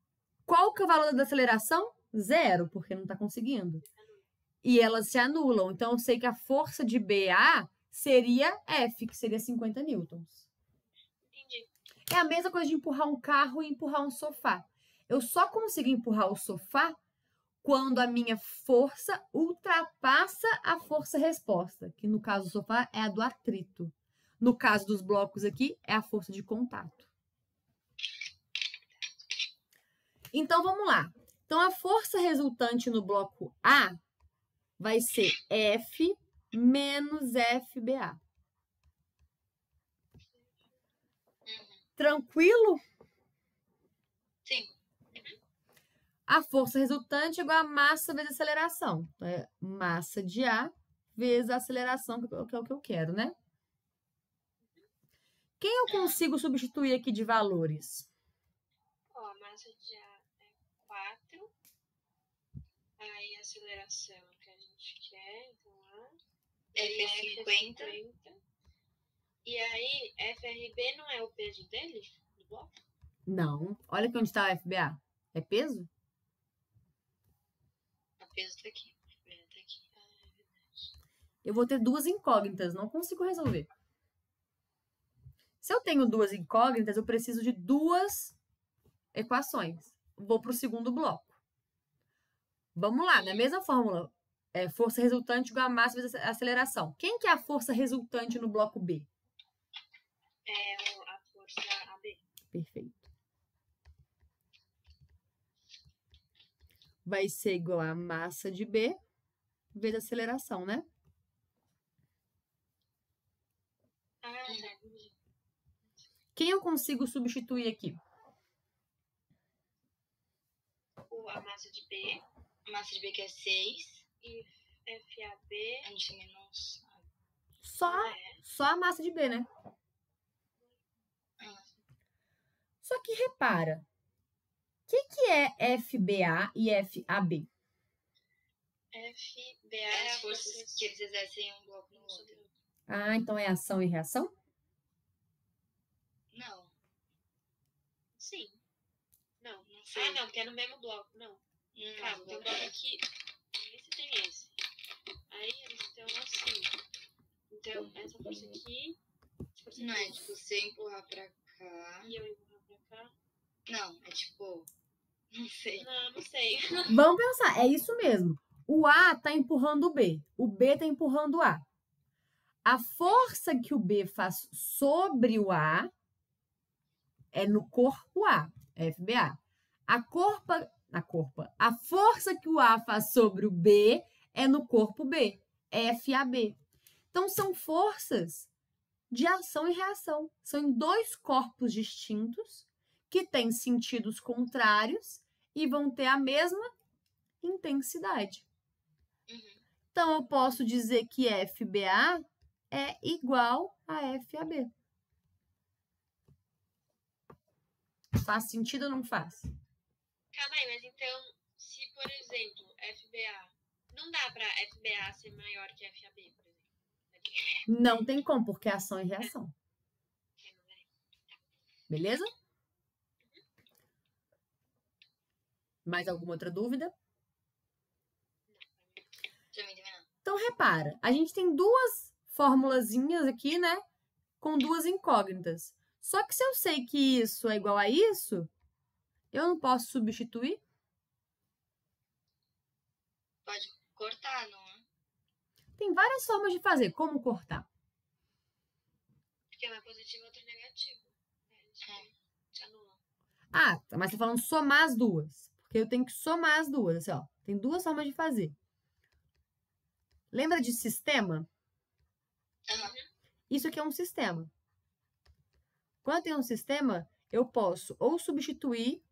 Qual que é o valor da aceleração? Zero, porque não tá conseguindo. E elas se anulam. Então, eu sei que a força de BA seria F, que seria 50 newtons. Entendi. É a mesma coisa de empurrar um carro e empurrar um sofá. Eu só consigo empurrar o sofá quando a minha força ultrapassa a força-resposta, que no caso do sofá é a do atrito. No caso dos blocos aqui, é a força de contato. Então, vamos lá. Então, a força resultante no bloco A vai ser F menos FBA. Tranquilo? Sim. A força resultante é igual a massa vezes a aceleração. Então, é massa de A vezes a aceleração, que é o que eu quero, né? Quem eu consigo substituir aqui de valores? Ó, a massa de ar é 4. Aí a aceleração que a gente quer, então lá. F é 50. E aí, FRB não é o peso dele? Do bloco? Não. Olha aqui onde está o FBA. É peso? A peso tá aqui. Tá aqui. Ah, é verdade. Eu vou ter duas incógnitas, não consigo resolver. Se eu tenho duas incógnitas, eu preciso de duas equações. Vou para o segundo bloco. Vamos lá, na mesma fórmula. Força resultante igual a massa vezes a aceleração. Quem que é a força resultante no bloco B? É a força AB. Perfeito. Vai ser igual a massa de B vezes a aceleração, né? Ah, tá. Quem eu consigo substituir aqui? A massa de B A massa de B que é 6. e FAB. A gente também não sabe. Só a massa de B, né? Só que repara, o que é FBA e FAB? FBA É é as a forças força que eles exercem um bloco no outro. Ah, então é ação e reação? Não, Sim. Não. não sei. Ah, não, porque é no mesmo bloco. Não. Calma, tem um bloco aqui. Esse tem esse. Aí eles estão assim. Então, essa força aqui. Essa força Não é aqui. tipo você empurrar pra cá. E eu empurrar pra cá. Não, é tipo. Não sei. Não sei. Vamos pensar, é isso mesmo. O A está empurrando o B está empurrando o A. A força que o B faz sobre o A é no corpo A, FBA. A força que o A faz sobre o B é no corpo B, FAB. Então, são forças de ação e reação. São em dois corpos distintos que têm sentidos contrários e vão ter a mesma intensidade. Então, eu posso dizer que FBA é igual a FAB. Faz sentido ou não faz? Calma aí, mas então, se por exemplo, FBA. Não dá pra FBA ser maior que FAB, por exemplo. Não tem como, porque é ação e reação. Beleza? Mais alguma outra dúvida? Também não. Então, repara, a gente tem duas formulazinhas aqui, né? Com duas incógnitas. Só que se eu sei que isso é igual a isso, eu não posso substituir? Pode cortar, não é? Tem várias formas de fazer. Como cortar? Porque um é positivo e outro é negativo. Te anula. Ah, mas você tá falando somar as duas. Porque eu tenho que somar as duas. Assim, ó, tem duas formas de fazer. Lembra de sistema? Aham. Isso aqui é um sistema. Quando tem um sistema, eu posso ou substituir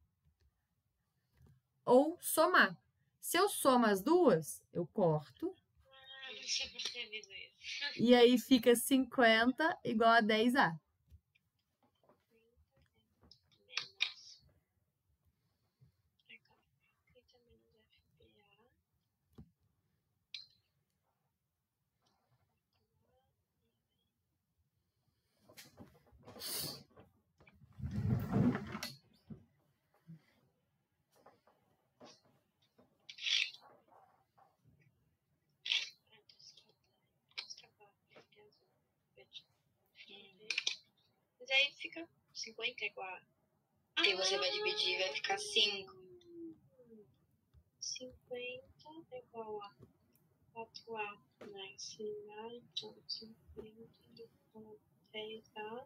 ou somar. Se eu somo as duas, eu corto. Ah, não tinha percebido isso. E aí fica 50 igual a 10A. Menos. 30 menos FBA. Mas aí fica 50 igual. E você vai dividir, vai ficar 5. 50 é igual a 4A mais 6A, então 50 igual a 10A.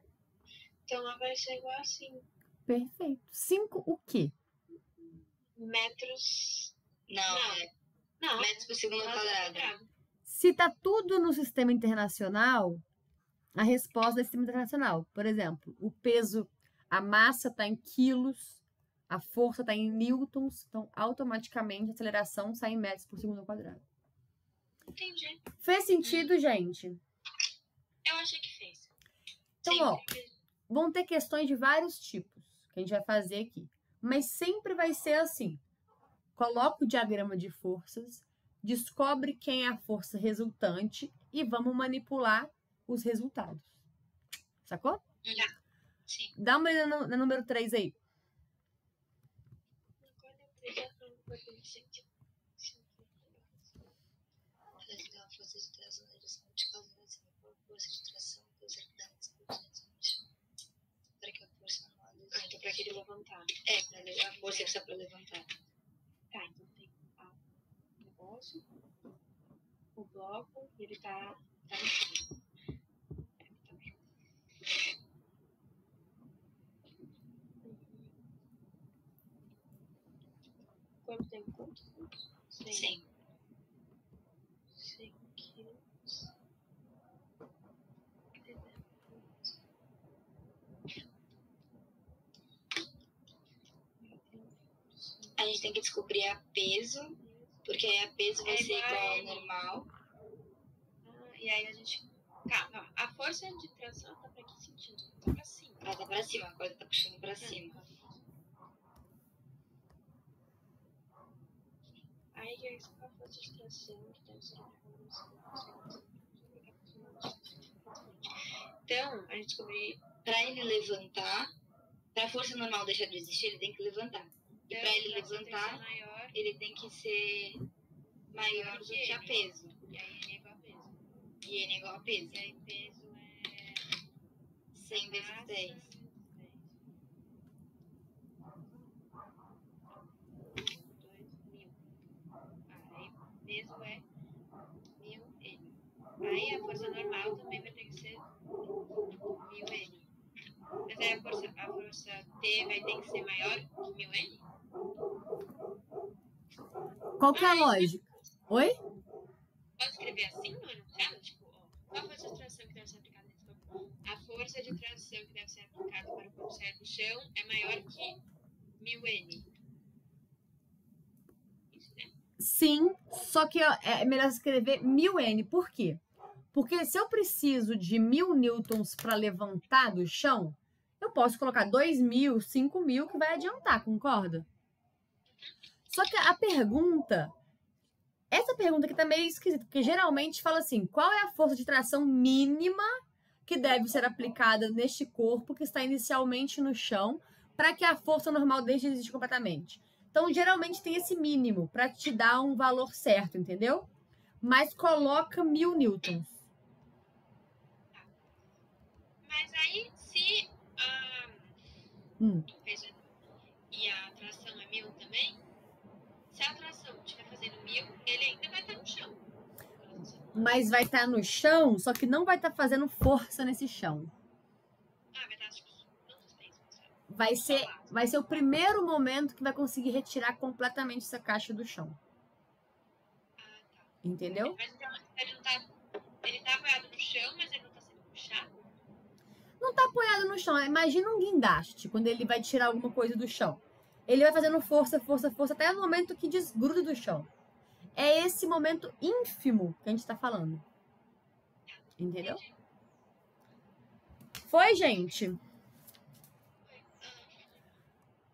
Então ela vai ser igual a 5 Perfeito. 5 o quê? metros. Não, metros por segundo ao quadrado. Se tá tudo no sistema internacional, a resposta é sistema internacional. Por exemplo, o peso, a massa está em quilos, a força está em newtons, então automaticamente a aceleração sai em metros por segundo ao quadrado. Entendi. Fez sentido, gente? Eu achei que fez. Então, Sim. ó, vão ter questões de vários tipos que a gente vai fazer aqui. Mas sempre vai ser assim. Coloca o diagrama de forças, descobre quem é a força resultante e vamos manipular os resultados. Sacou? Sim. Dá uma olhada no número 3 aí. A força de tração na direção vertical da força de tração pelos arquidados no chão. Para que a força manual Então, pra ele levantar. a força que precisa para levantar. Tá, então tem o negócio, o bloco, e ele tá no chão. Quanto tempo? Quanto? 100. 100 quilos. A gente tem que descobrir a peso, porque aí a peso vai ser igual ao normal. E aí a gente... Calma, a força de tração tá pra que sentido? Tá pra cima. Ela tá pra cima, a corda tá puxando pra cima. Aí a força de tração que deve ser... Então, a gente descobrir... Pra ele levantar, pra força normal deixar de existir, ele tem que levantar. E pra ele levantar, maior, ele tem que ser maior do que a peso. e aí ele é igual a peso. E N é igual a peso. E aí peso é... 100 vezes 10. 2.000. Aí peso é 1000N. Aí a força normal também vai ter que ser 1000N. Mas aí a força T vai ter que ser maior que 1000N? Qual que é a lógica? Oi? Pode escrever assim no enunciado? Tipo, ó, qual a força de tração que deve ser aplicada nesse corpo? A força de tração que deve ser aplicada para o corpo sair do chão é maior que 1000N. Isso, né? Sim, só que ó, é melhor escrever 1000N. Por quê? Porque se eu preciso de 1000 newtons para levantar do chão, eu posso colocar 2000, 5000, que vai adiantar, concorda? Só que a pergunta... Essa pergunta aqui tá meio esquisita, porque geralmente fala assim, qual é a força de tração mínima que deve ser aplicada neste corpo que está inicialmente no chão para que a força normal deixe de existir completamente? Então, geralmente tem esse mínimo para te dar um valor certo, entendeu? Mas coloca 1000 newtons. Mas aí, se e a tração é 1000 também, se a tração estiver fazendo 1000, ele ainda vai estar no chão. Mas vai estar no chão, só que não vai estar fazendo força nesse chão. Vai estar não suspenso, sabe? Vai ser o primeiro momento que vai conseguir retirar completamente essa caixa do chão. Tá. Entendeu? Mas então, ele tá apoiado no chão, mas ele não tá sendo puxado? Não tá apoiado no chão. Imagina um guindaste, quando ele vai tirar alguma coisa do chão. Ele vai fazendo força, força, força, até o momento que desgruda do chão. É esse momento ínfimo que a gente tá falando. Entendeu? Foi, gente?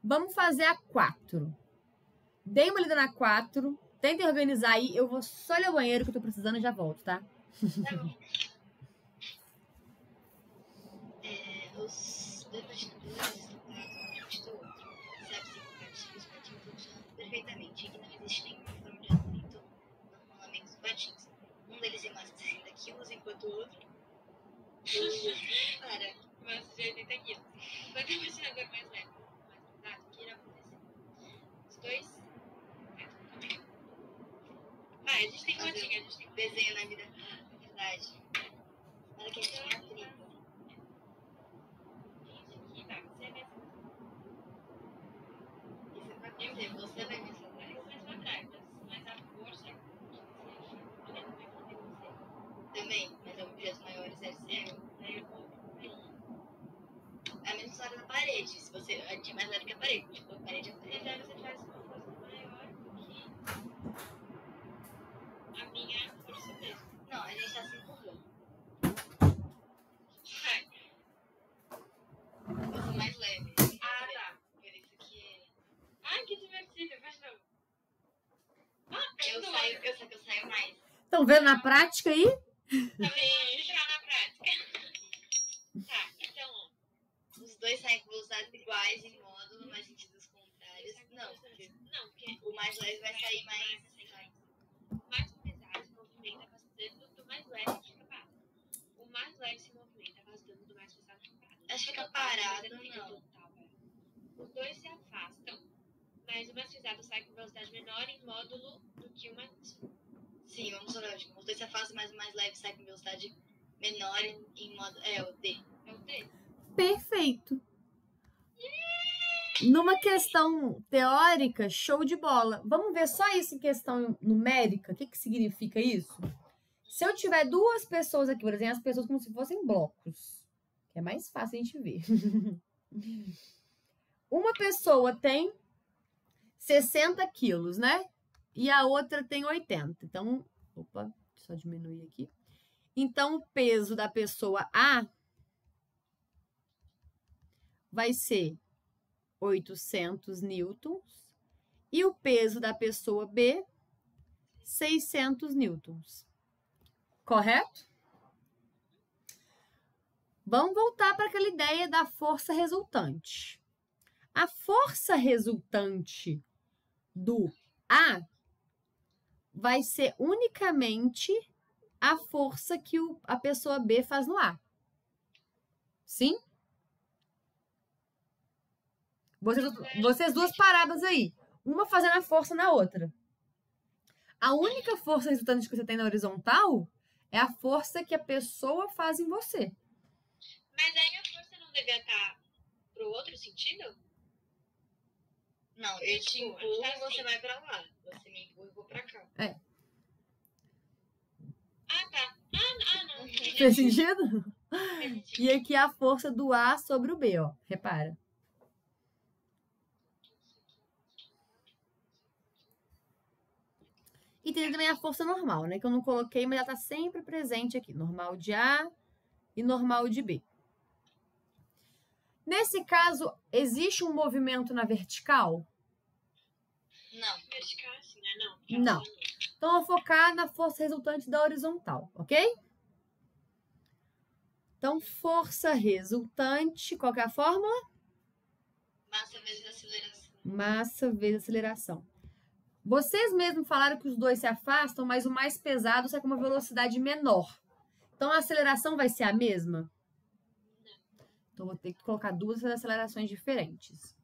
Vamos fazer a 4. Dei uma lida na 4. Tentem organizar aí. Eu vou só olhar o banheiro que eu tô precisando e já volto, tá? Tá bom. Os dois patinadores estão parados um diante do outro. Sabe-se que os patins funcionam perfeitamente e que não existe nenhuma forma de aumento no rolamento dos patins. Um deles é massa de 60 quilos, enquanto o outro... Para. Massa de 80 quilos. Quando o patinador mais leve ou mais pesado, o que irá acontecer? Os dois... Vai, a gente tem rodinha, a gente tem desenho na vida. É verdade. Olha que a gente tem a tripa. Isso aqui, tá, você vai... Você vai me soltar. Eu mais pra trás, mas a força... Olha, não vai poder você. Também, mas objetos maiores é cego. Aí eu vou... É a mesma história da parede. Se você é mais leve que a parede. Tipo, a parede é a Mas parede. aí você faz uma força maior que a minha força mesmo. Não, a gente tá se empurrando. Vai. Eu sou mais leve. Ah, tá. Por isso que Ai, que divertido. Faz de novo. eu saio mais. Estão vendo na prática aí? Também entrar na prática. Tá, então, ó. Os dois saem com velocidades iguais em módulo, mas sentidos contrários. Não, porque Não, porque o mais leve vai sair mais. o mais pesado se movimenta afastando do mais leve que fica parado. O mais leve se movimenta afastando do mais pesado que fica parado. Acho que fica parado, Mas fica não. total, velho. Os dois se afastam, mas o mais pesado sai com velocidade menor em módulo do que o mais... Sim, vamos por lógica. Os dois se afastam, mas o mais leve sai com velocidade menor em módulo. É, o D. É o D. Perfeito. Numa questão teórica, show de bola. Vamos ver só isso em questão numérica? O que que significa isso? Se eu tiver duas pessoas aqui, por exemplo, as pessoas como se fossem blocos, que é mais fácil a gente ver. Uma pessoa tem 60 quilos, né? E a outra tem 80. Então, opa, só diminuir aqui. Então, o peso da pessoa A vai ser 800 newtons e o peso da pessoa B, 600 newtons. Correto? Vamos voltar para aquela ideia da força resultante. A força resultante do A vai ser unicamente a força que a pessoa B faz no A. Sim? Vocês duas paradas aí. Uma fazendo a força na outra. A única força resultante que você tem na horizontal é a força que a pessoa faz em você. Mas aí a força não devia estar pro outro sentido? Não, eu te Tipo, empurro tá e você assim. vai pra lá. Você me empurra e eu vou pra cá. Ah, tá. Ah, não. Fez sentido? Faz sentido. E aqui a força do A sobre o B, ó. Repara. E tem também a força normal, né? Que eu não coloquei, mas ela tá sempre presente aqui. Normal de A e normal de B. Nesse caso, existe um movimento na vertical? Não. Vertical assim, né? Não. Então, eu vou focar na força resultante da horizontal, ok? Então, força resultante, qual que é a fórmula? Massa vezes aceleração. Massa vezes aceleração. Vocês mesmos falaram que os dois se afastam, mas o mais pesado sai com uma velocidade menor. Então, a aceleração vai ser a mesma? Então, vou ter que colocar duas acelerações diferentes.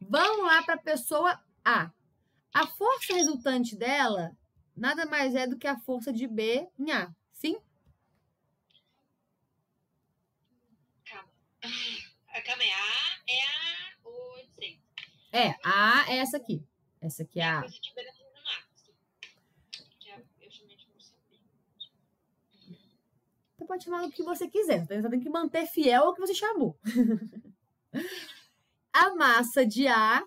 Vamos lá para a pessoa A. A força resultante dela nada mais é do que a força de B em A. Sim? Calma aí. A é a 800. É, A é essa aqui. Essa aqui é a A. Coisa de beira no máximo. Que eu chamei de força B. Você pode chamar o que você quiser. Você tem que manter fiel ao que você chamou. A massa de A,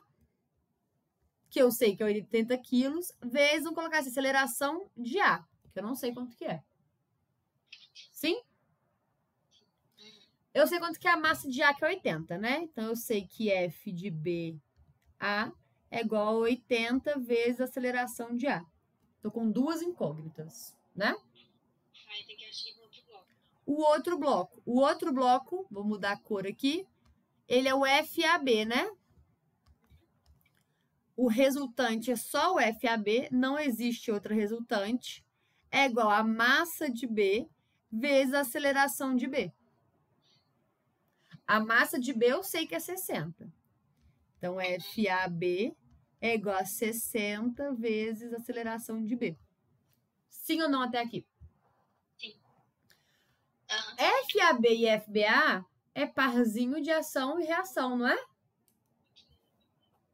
que eu sei que é 80 quilos, vezes, vamos colocar essa aceleração de A, que eu não sei quanto que é. Sim? Eu sei quanto que é a massa de A, que é 80, né? Então, eu sei que F de B, A, é igual a 80 vezes a aceleração de A. Tô com duas incógnitas, né? Aí tem que achar outro bloco. O outro bloco, vou mudar a cor aqui, ele é o FAB, né? O resultante é só o FAB, não existe outra resultante. É igual a massa de B vezes a aceleração de B. A massa de B eu sei que é 60. Então, FAB é igual a 60 vezes a aceleração de B. Sim ou não até aqui? Sim. FAB e FBA é parzinho de ação e reação, não é?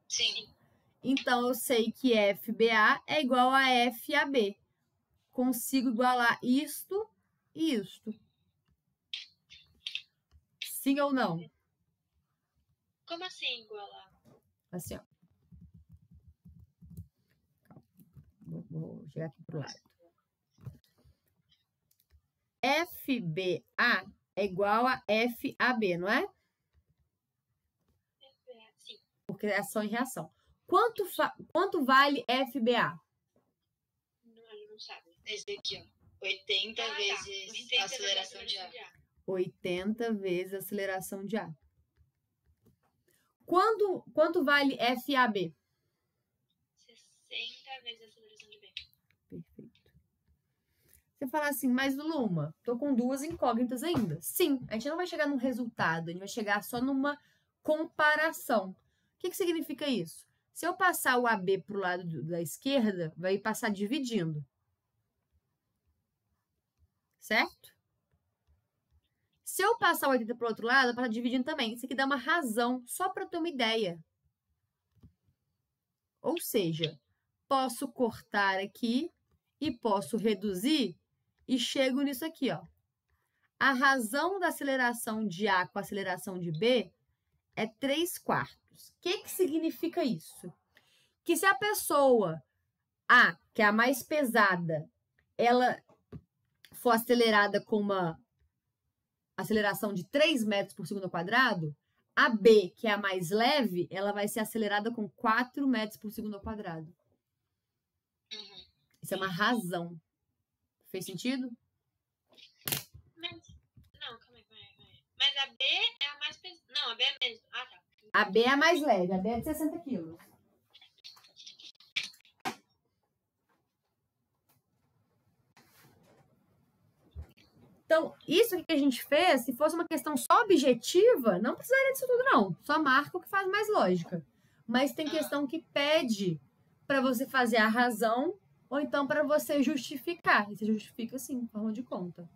Sim. Então, eu sei que FBA é igual a FAB. Consigo igualar isto e isto. Sim ou não? Como assim igualar? Assim, ó. Vou chegar aqui pro lado. FBA é igual a FAB, não é? Sim. Porque é ação e reação. Quanto vale FBA? Não sabe. Esse aqui, ó. 80 vezes a aceleração de ar. 80 vezes a aceleração de ar. Quanto vale FAB? 60 vezes a aceleração de B. Perfeito. Você fala assim, mas Luma, tô com duas incógnitas ainda. Sim, a gente não vai chegar num resultado, a gente vai chegar só numa comparação. O que significa isso? Se eu passar o AB pro lado da esquerda, vai passar dividindo. Certo? Se eu passar o 80 pro outro lado, vai passar dividindo também. Isso aqui dá uma razão, só para ter uma ideia. Ou seja, posso cortar aqui e posso reduzir e chego nisso aqui, ó. A razão da aceleração de A com a aceleração de B é 3/4. O que significa isso? Que se a pessoa A, que é a mais pesada, ela for acelerada com uma aceleração de 3 metros por segundo ao quadrado, a B, que é a mais leve, ela vai ser acelerada com 4 metros por segundo ao quadrado. Isso é uma razão. Fez sentido? Não, calma aí. Mas a B é a mais pesada. Não, a B é menos. Ah, tá. A B é a mais leve, a B é de 60 quilos. Então, isso que a gente fez, se fosse uma questão só objetiva, não precisaria disso tudo, não. Só marca o que faz mais lógica. Mas tem questão que pede para você fazer a razão ou então para você justificar. E você justifica, sim, em forma de conta.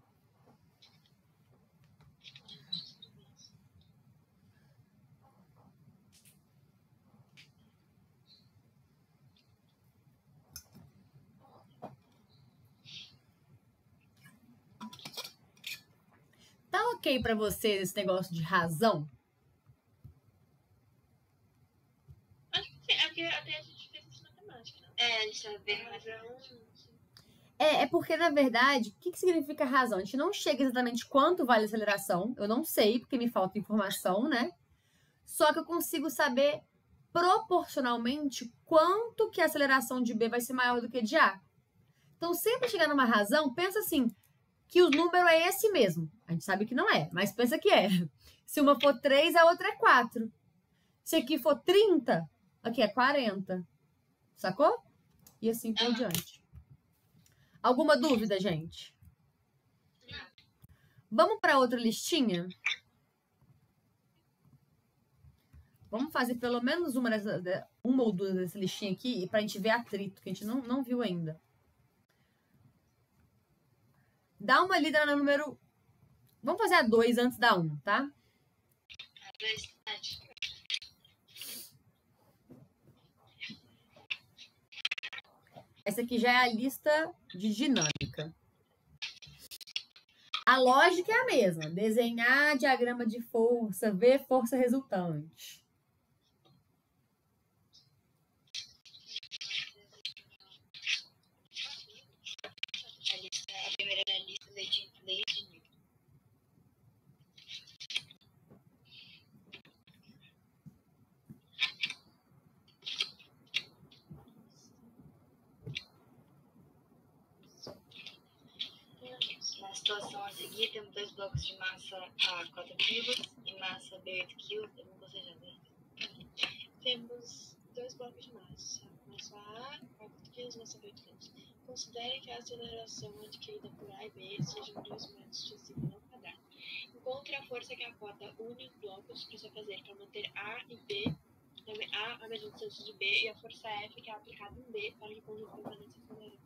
Tá ok para você esse negócio de razão? Acho que sim. É porque até a gente fez isso na matemática, né? É, a gente tá vendo Razão. É porque, na verdade, o que significa razão? A gente não chega exatamente quanto vale a aceleração. Eu não sei, porque me falta informação, né? Só que eu consigo saber proporcionalmente quanto que a aceleração de B vai ser maior do que de A. Então, sempre chegar numa razão, pensa assim, que o número é esse mesmo. A gente sabe que não é, mas pensa que é. Se uma for 3, a outra é 4. Se aqui for 30, aqui é 40. Sacou? E assim por diante. Alguma dúvida, gente? Não. Vamos para outra listinha? Vamos fazer pelo menos uma ou duas dessa listinha aqui para a gente ver atrito, que a gente não viu ainda. Dá uma lida no número... Vamos fazer a 2 antes da 1, tá? Essa aqui já é a lista de dinâmica. A lógica é a mesma. Desenhar diagrama de força, ver força resultante. A primeira da lista lei de Newton. Na situação a seguir, temos 2 blocos de massa A 4 kg e massa B 8 kg. Eu não consigo já ver. Temos 2 blocos de massa. Massa A, 4 kg, massa B, 8 kg. Considere que a aceleração adquirida por A e B sejam 2 metros de segundo ao quadrado. Encontre a força que a corda une os blocos para se fazer para manter A e B, A mesma distância de B, e a força F que é aplicada em B para que o conjunto permaneça acelerado.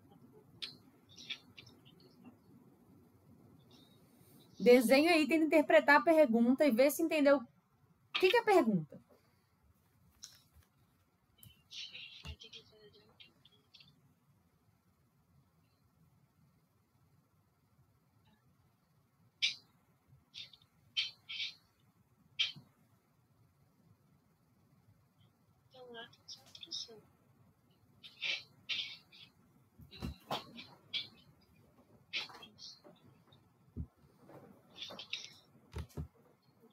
Desenha aí, tenta interpretar a pergunta e vê se entendeu o que é a pergunta. Então lá tem só a tração.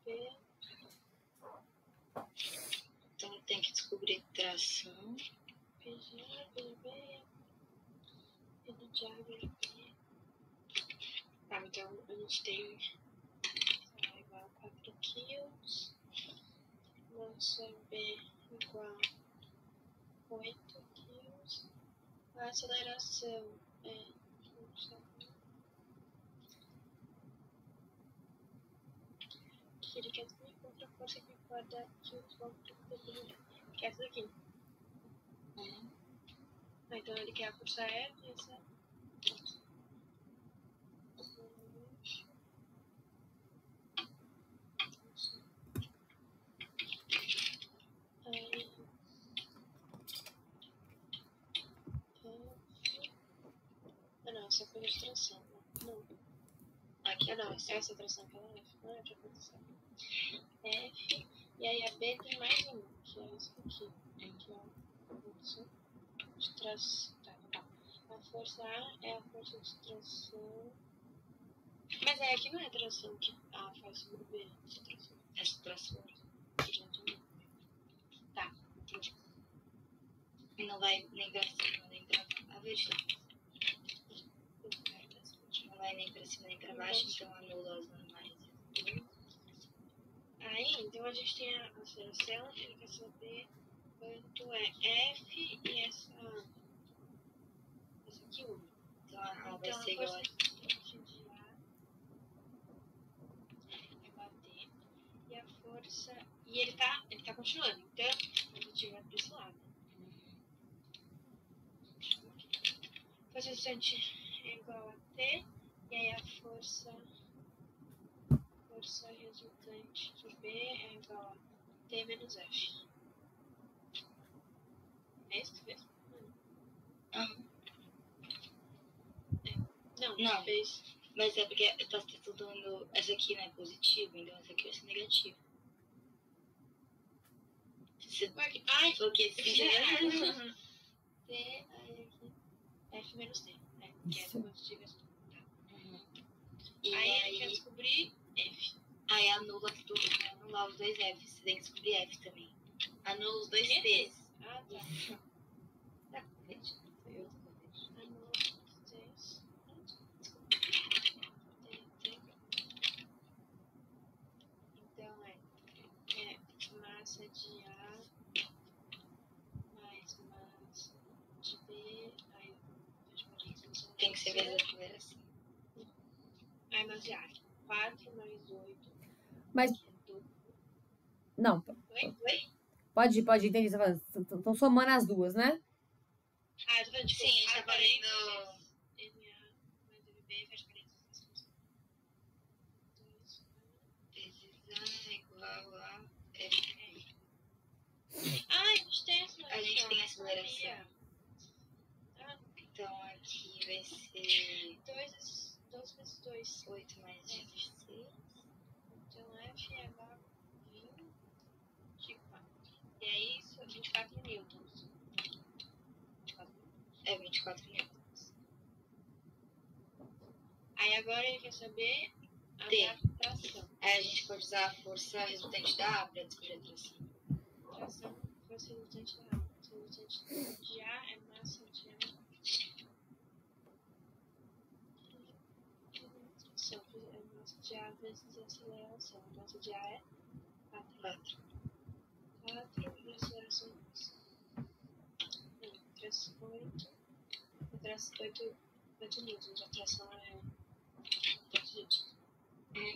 B, Então tem que descobrir tração. PG, PB, P de A, B de B. Tá, então a gente tem, sei lá, igual a 4 quilos. Massa B igual a 8 quilos. A aceleração é que ele quer dizer contra a força que corda que os blocos que é essa daqui. Então ele quer a força F e essa. Não, essa foi a tração. Não. Aqui Não, essa tração que ela é F. Não é outra posição. F. E aí a B tem mais um, que é isso aqui. Que é a força de tração. Tá. A força A é a força de tração. Mas aí aqui não é tração que A faz sobre B. Essa tração. Essa tração. Tá, entendi. E não vai nem pra cima, nem pra baixo. A verde não vai nem pra cima, nem pra baixo, então anula as normais. Aí, então a gente tem a aceleração, ele quer saber quanto é F e essa aqui 1. Então a vai Então ser a igual a... força de A é bater. E a força... E ele tá continuando, então a gente vai pra esse lado. Força resultante é igual a T, e aí a força resultante de B é igual a T menos F. É isso que tu fez? Não, fez. Mas é porque tá estudando essa aqui, né, positiva, então essa aqui vai ser negativa. Ai, Porque se T, aí aqui, F menos T, né? Que é essa positiva. E aí ele quer descobrir F. Aí anula tudo, vai anular os dois Fs. Você tem que descobrir F também. Anula os dois T's. Ah, tá. Tá, correto. Foi eu que correto. Anula os T's. Então é massa de A mais massa de B. Aí Tem que ser vezes a aceleração. Aí massa de A. 4 mais 8. Mas. Não. Oi? Pode ir, entendi. Estão somando as duas, né? Ah, eu tô falando, tipo, Sim, a gente tá falando... NA mais MB faz parênteses. Vezes A igual a F. Ah, a gente tem aceleração. A gente tem aceleração. Ah, então aqui vai ser 2 vezes 2. 8 mais 16. Então F é igual a 24. E aí isso é 24 newtons. É 24 newtons. Aí agora ele quer saber a T. tração. Aí a gente pode usar a força resultante da A para descobrir a tração. Tração, força resultante da A. Força resultante de A é massa de A. Tração é massa de A vezes aceleração. A massa de A é 4. 4 e a aceleração é 8 newtons. A tração é 8 newtons.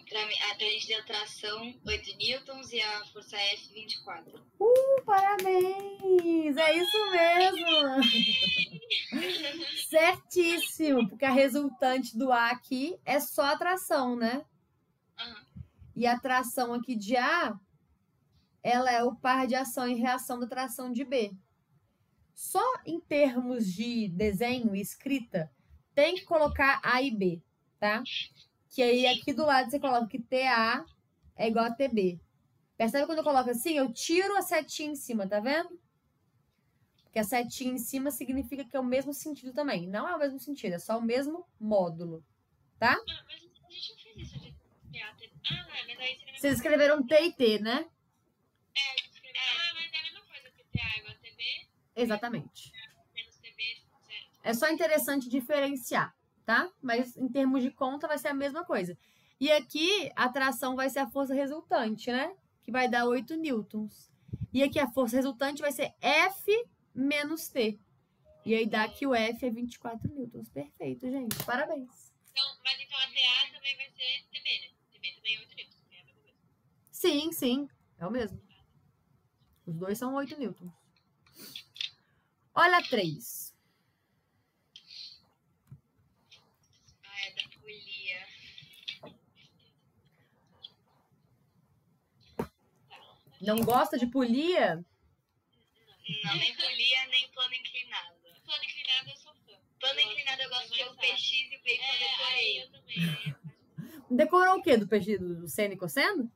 Pra mim, a tendência de atração 8 newtons e a força F 24. Parabéns! É isso mesmo! Certíssimo! Porque a resultante do A aqui é só atração, né? Aham. E a atração aqui de A, ela é o par de ação e reação da atração de B. Só em termos de desenho e escrita, tem que colocar A e B, tá? Que aí aqui do lado você coloca que TA é igual a TB. Percebe quando eu coloco assim? Eu tiro a setinha em cima, tá vendo? Porque a setinha em cima significa que é o mesmo sentido também. Não é o mesmo sentido, é só o mesmo módulo, tá? Ah, mas a gente não fez isso de teatro. Ah, mas aí seria a mesma Vocês escreveram T e T, né? É, a gente escreveu. Ah, mas é a mesma coisa que TA igual a TB, Exatamente. menos TB, certo? É só interessante diferenciar, tá? Mas em termos de conta vai ser a mesma coisa. E aqui a tração vai ser a força resultante, né? Que vai dar 8 newtons. E aqui a força resultante vai ser F menos T. E aí dá que o F é 24 newtons. Perfeito, gente. Parabéns. Então, mas então a TA também vai ser TB, né? TB também é 8 newtons, é a mesma coisa. Sim, sim. É o mesmo. Os dois são 8 newtons. Olha a 3. Ah, é da polia. Não gosta de polia? Não, nem polia, nem plano inclinado. Plano inclinado eu sou fã. Plano inclinado eu gosto porque o PX e o PY eu Aí decorei. eu também. Decorou o quê? Do peixe do seno e cosseno?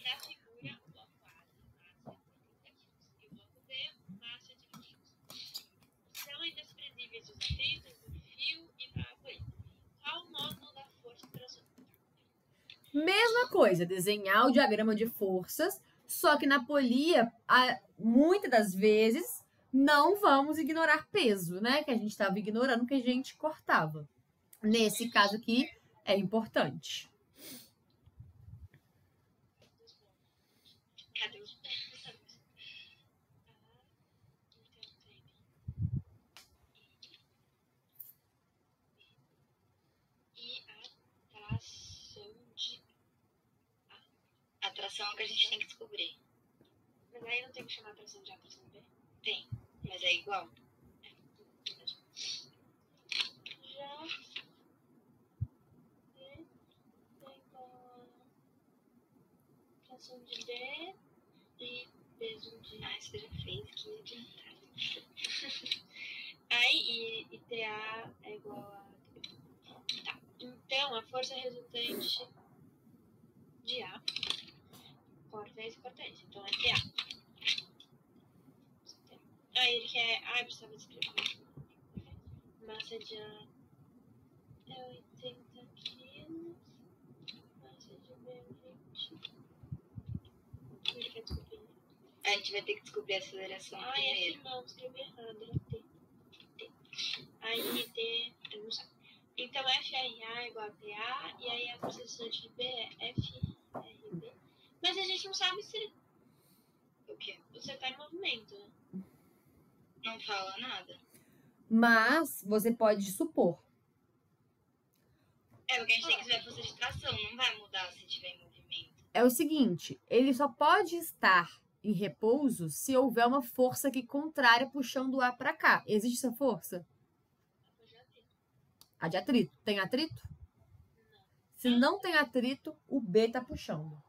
Da figura, o bloco A, massa de 30 quilos. E o bloco B, massa de 20 quilos. São indespreendíveis os atritos do fio e da polia. Qual o módulo da força tracional? Mesma coisa, desenhar o diagrama de forças, só que na polia, muitas das vezes, não vamos ignorar peso, né? Que a gente estava ignorando, que a gente cortava. Nesse caso aqui, é importante. Cadê os... E a tração de... Atração é o que a gente tem que descobrir. Mas aí não tem que chamar a tração de A, tração de B? Tem, mas é igual. Já... tem tração de B e peso de... Ah, isso já fez, que adiantado. Aí, e TA é igual a... Tá. Então, a força resultante de A corta esse, corta esse. Então, é TA. Aí, ele quer... Ah, eu precisava escrever. Massa de A é 80 quilos. Massa de B é 20. Ele quer descobrir. A gente vai ter que descobrir a aceleração Ah, primeiro. não, escrevi errado. Era T. Aí, T... Eu não sei. Então, FRA é igual a TA, e aí a posição de B é FRB. Mas a gente não sabe se O quê? você tá em movimento, né? Não fala nada. Mas você pode supor. É, porque a gente tem que ver a força de tração. Não vai mudar se tiver em movimento. É o seguinte, ele só pode estar em repouso se houver uma força aqui contrária puxando o A para cá. Existe essa força? A de atrito. Tem atrito? Se não tem atrito, o B tá puxando.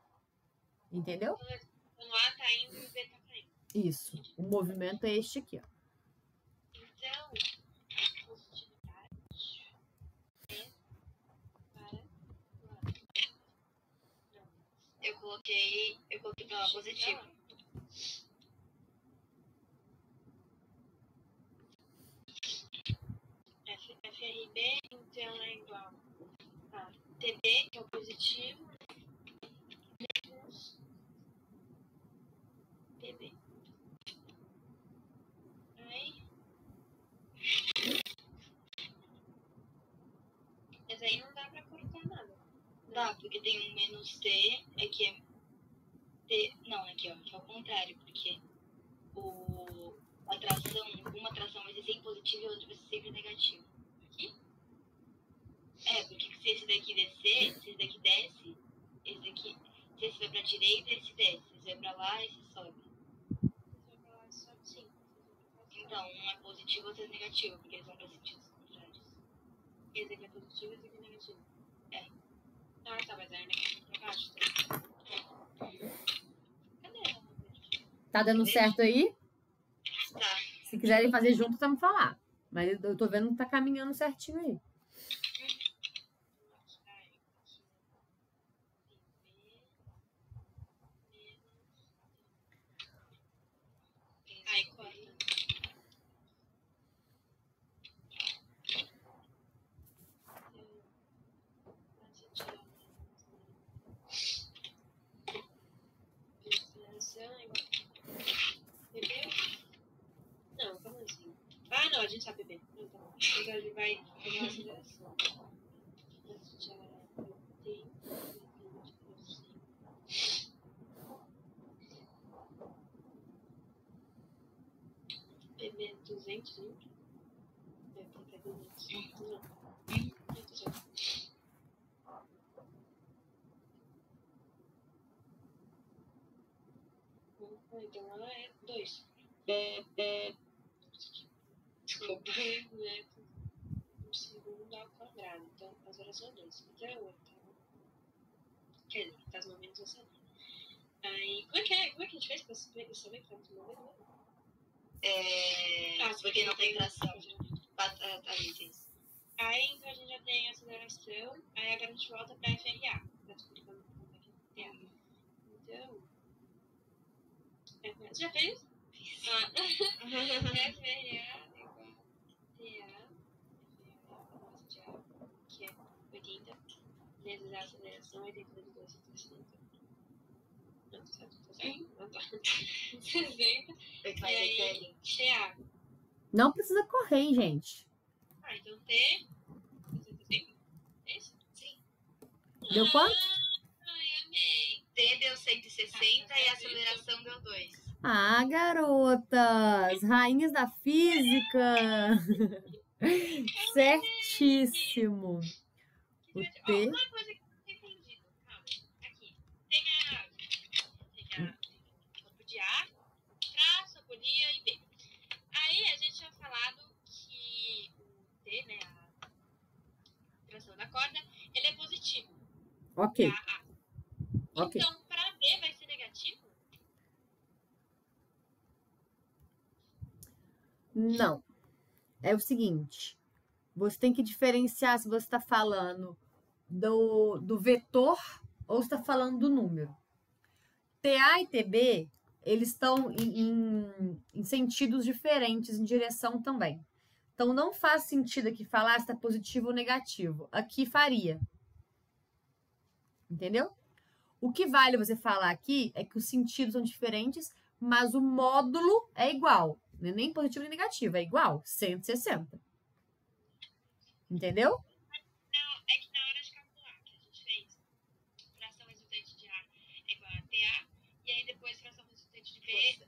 Entendeu? Quando o A tá indo e o B tá caindo. Isso. O movimento é este aqui, ó. Então, positividade é para o lado. Não. Eu coloquei pra lá positivo. FRB, então é igual a TB, que é o positivo, menos TB. Aí. Mas aí não dá pra cortar nada. Dá, porque tem um menos T, aqui é T. Não, aqui ó, que é o contrário, porque uma atração vai ser sempre positiva e a outra vai ser sempre negativa. Aqui? Porque se esse daqui descer, se esse daqui desce, esse daqui, se esse vai pra direita, esse desce. Se esse vai pra lá, esse sobe. Sim. Então, um é positivo, outro é negativo, porque eles vão pra sentidos contrários. Esse aqui é positivo, esse aqui é negativo. Ah, Tá, mas é negativo pra baixo. Cadê ela? Tá dando certo aí? Tá. Se quiserem fazer junto, vamos falar. Mas eu tô vendo que tá caminhando certinho aí. Aí corta. Bebeu? Não, como assim? Ah, não, a gente sabe beber. Não, tá bom. Então a gente vai pegar a aceleração. Beber 200, né? Deve ter 200. Não. Então ela é 2. Desculpa. Um segundo ao quadrado. Então, as horas são 2. Aqui é 8. Quer dizer, tá os momentos assim. Aí, como é que a gente fez pra saber que tá nos momentos? Porque não tem tração. Aí, então a gente já tem a aceleração. Aí agora a gente volta pra FRA. Pra descobrir como é que é. Então. Você já fez? FRA igual TA. Que é 80. Vezes a aceleração, 82, 60. Não, tá certo. Não tá. 60. E aí, TA. Não precisa correr, hein, gente. Então T. 65? É isso? Sim. Deu quanto? Ai, amei. T deu 160 e a aceleração deu 2. Ah, garotas! Rainhas da física! Certíssimo! O T... Uma coisa que eu não tenho entendido. Calma. Aqui. Tem corpo de A, traço, apolia e B. Aí a gente tinha falado que o T, né, a tração da corda, ele é positivo. Ok. Pra A. Ok. Então, para B vai ser negativo? Não. É o seguinte. Você tem que diferenciar se você está falando do vetor ou está falando do número. TA e TB, eles estão em sentidos diferentes, em direção também. Então, não faz sentido aqui falar se está positivo ou negativo. Aqui faria. Entendeu? O que vale você falar aqui é que os sentidos são diferentes, mas o módulo é igual. Não é nem positivo nem negativo, é igual. 160. Entendeu? Não, é que na hora de calcular, que a gente fez, fração resultante de A é igual a TA, e aí depois fração resultante de B.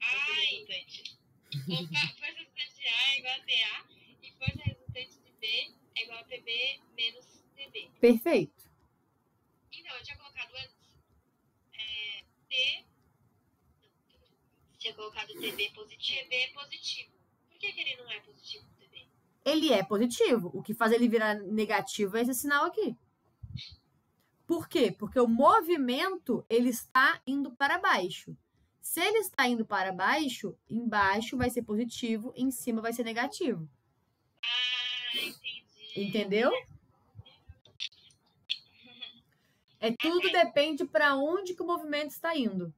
Força resultante de A é igual a TA, e força resultante de B é igual a PB menos TB. Perfeito. Então, eu tinha colocado antes T. Tinha colocado TB positivo. TB positivo. Por que ele não é positivo, TB? Ele é positivo. O que faz ele virar negativo é esse sinal aqui. Por quê? Porque o movimento ele está indo para baixo. Se ele está indo para baixo, embaixo vai ser positivo, em cima vai ser negativo. Ah, entendi. Entendeu? Tudo depende para onde que o movimento está indo.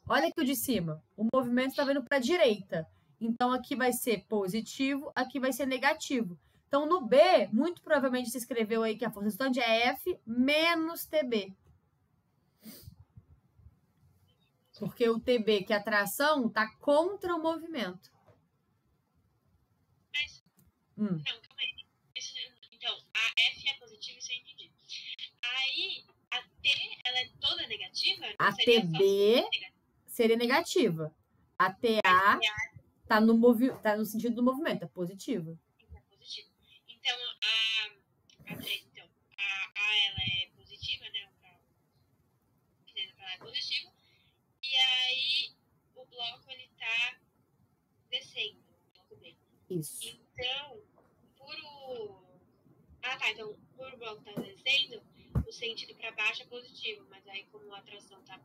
Olha aqui o de cima. O movimento está vindo para a direita. Então, aqui vai ser positivo, aqui vai ser negativo. Então, no B, muito provavelmente se escreveu aí que a força resultante é F menos TB. Porque o TB, que é a tração, está contra o movimento. Mas, não, calma aí. Então, a F é positiva, isso eu entendi. Aí, a T, ela é toda negativa? A TB seria negativa. A TA está no sentido do movimento, é positiva. É positivo. Então, a Isso. Então, então, por o bloco tá descendo, o sentido para baixo é positivo, mas aí como a atração tá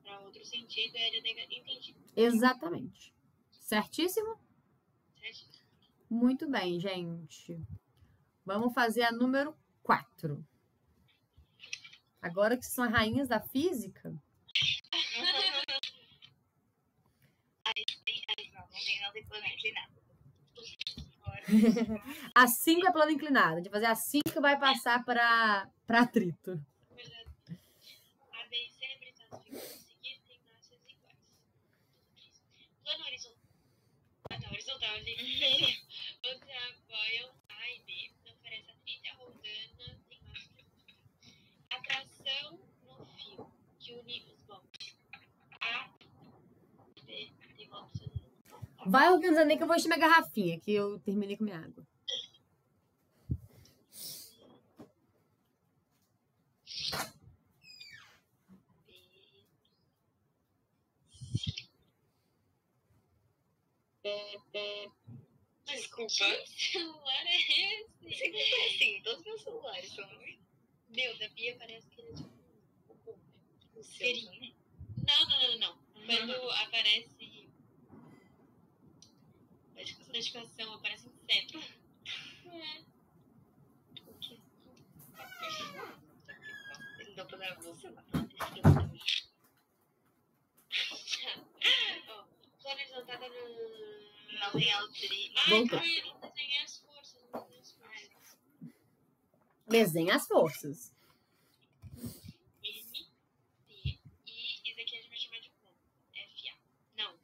para outro sentido, ele é negativo. Entendi. Exatamente. Certíssimo? Certo? Muito bem, gente. Vamos fazer a número 4. Agora que são as rainhas da física. Não tem plano inclinado. A 5 é plano inclinado. A gente vai fazer a 5 que vai passar para atrito. A, B e C representadas figuras a seguir têm massas iguais. Plano horizontal. Não, horizontal, gente. Onde apoiam A e B, não oferece atrito e a roldana tem massa. Atração no fio que une os blocos. A, B, tem blocos. Vai organizando aí que eu vou encher minha garrafinha, que eu terminei com minha água. Desculpa. Que celular é esse? Sempre foi assim, todos meus celulares são Meu, da Bia parece que ele é tipo o seu também. Não. Quando aparece notificação, aparece inseto. O quê? Ele não tá nervoso, não. Ó, plano horizontal tá no... Não tem altura. Voltou. Ai, eu não desenhei as forças, não desenhei as forças. Desenha as forças. M, T, I, esse aqui a gente vai chamar de como? F, A. Não,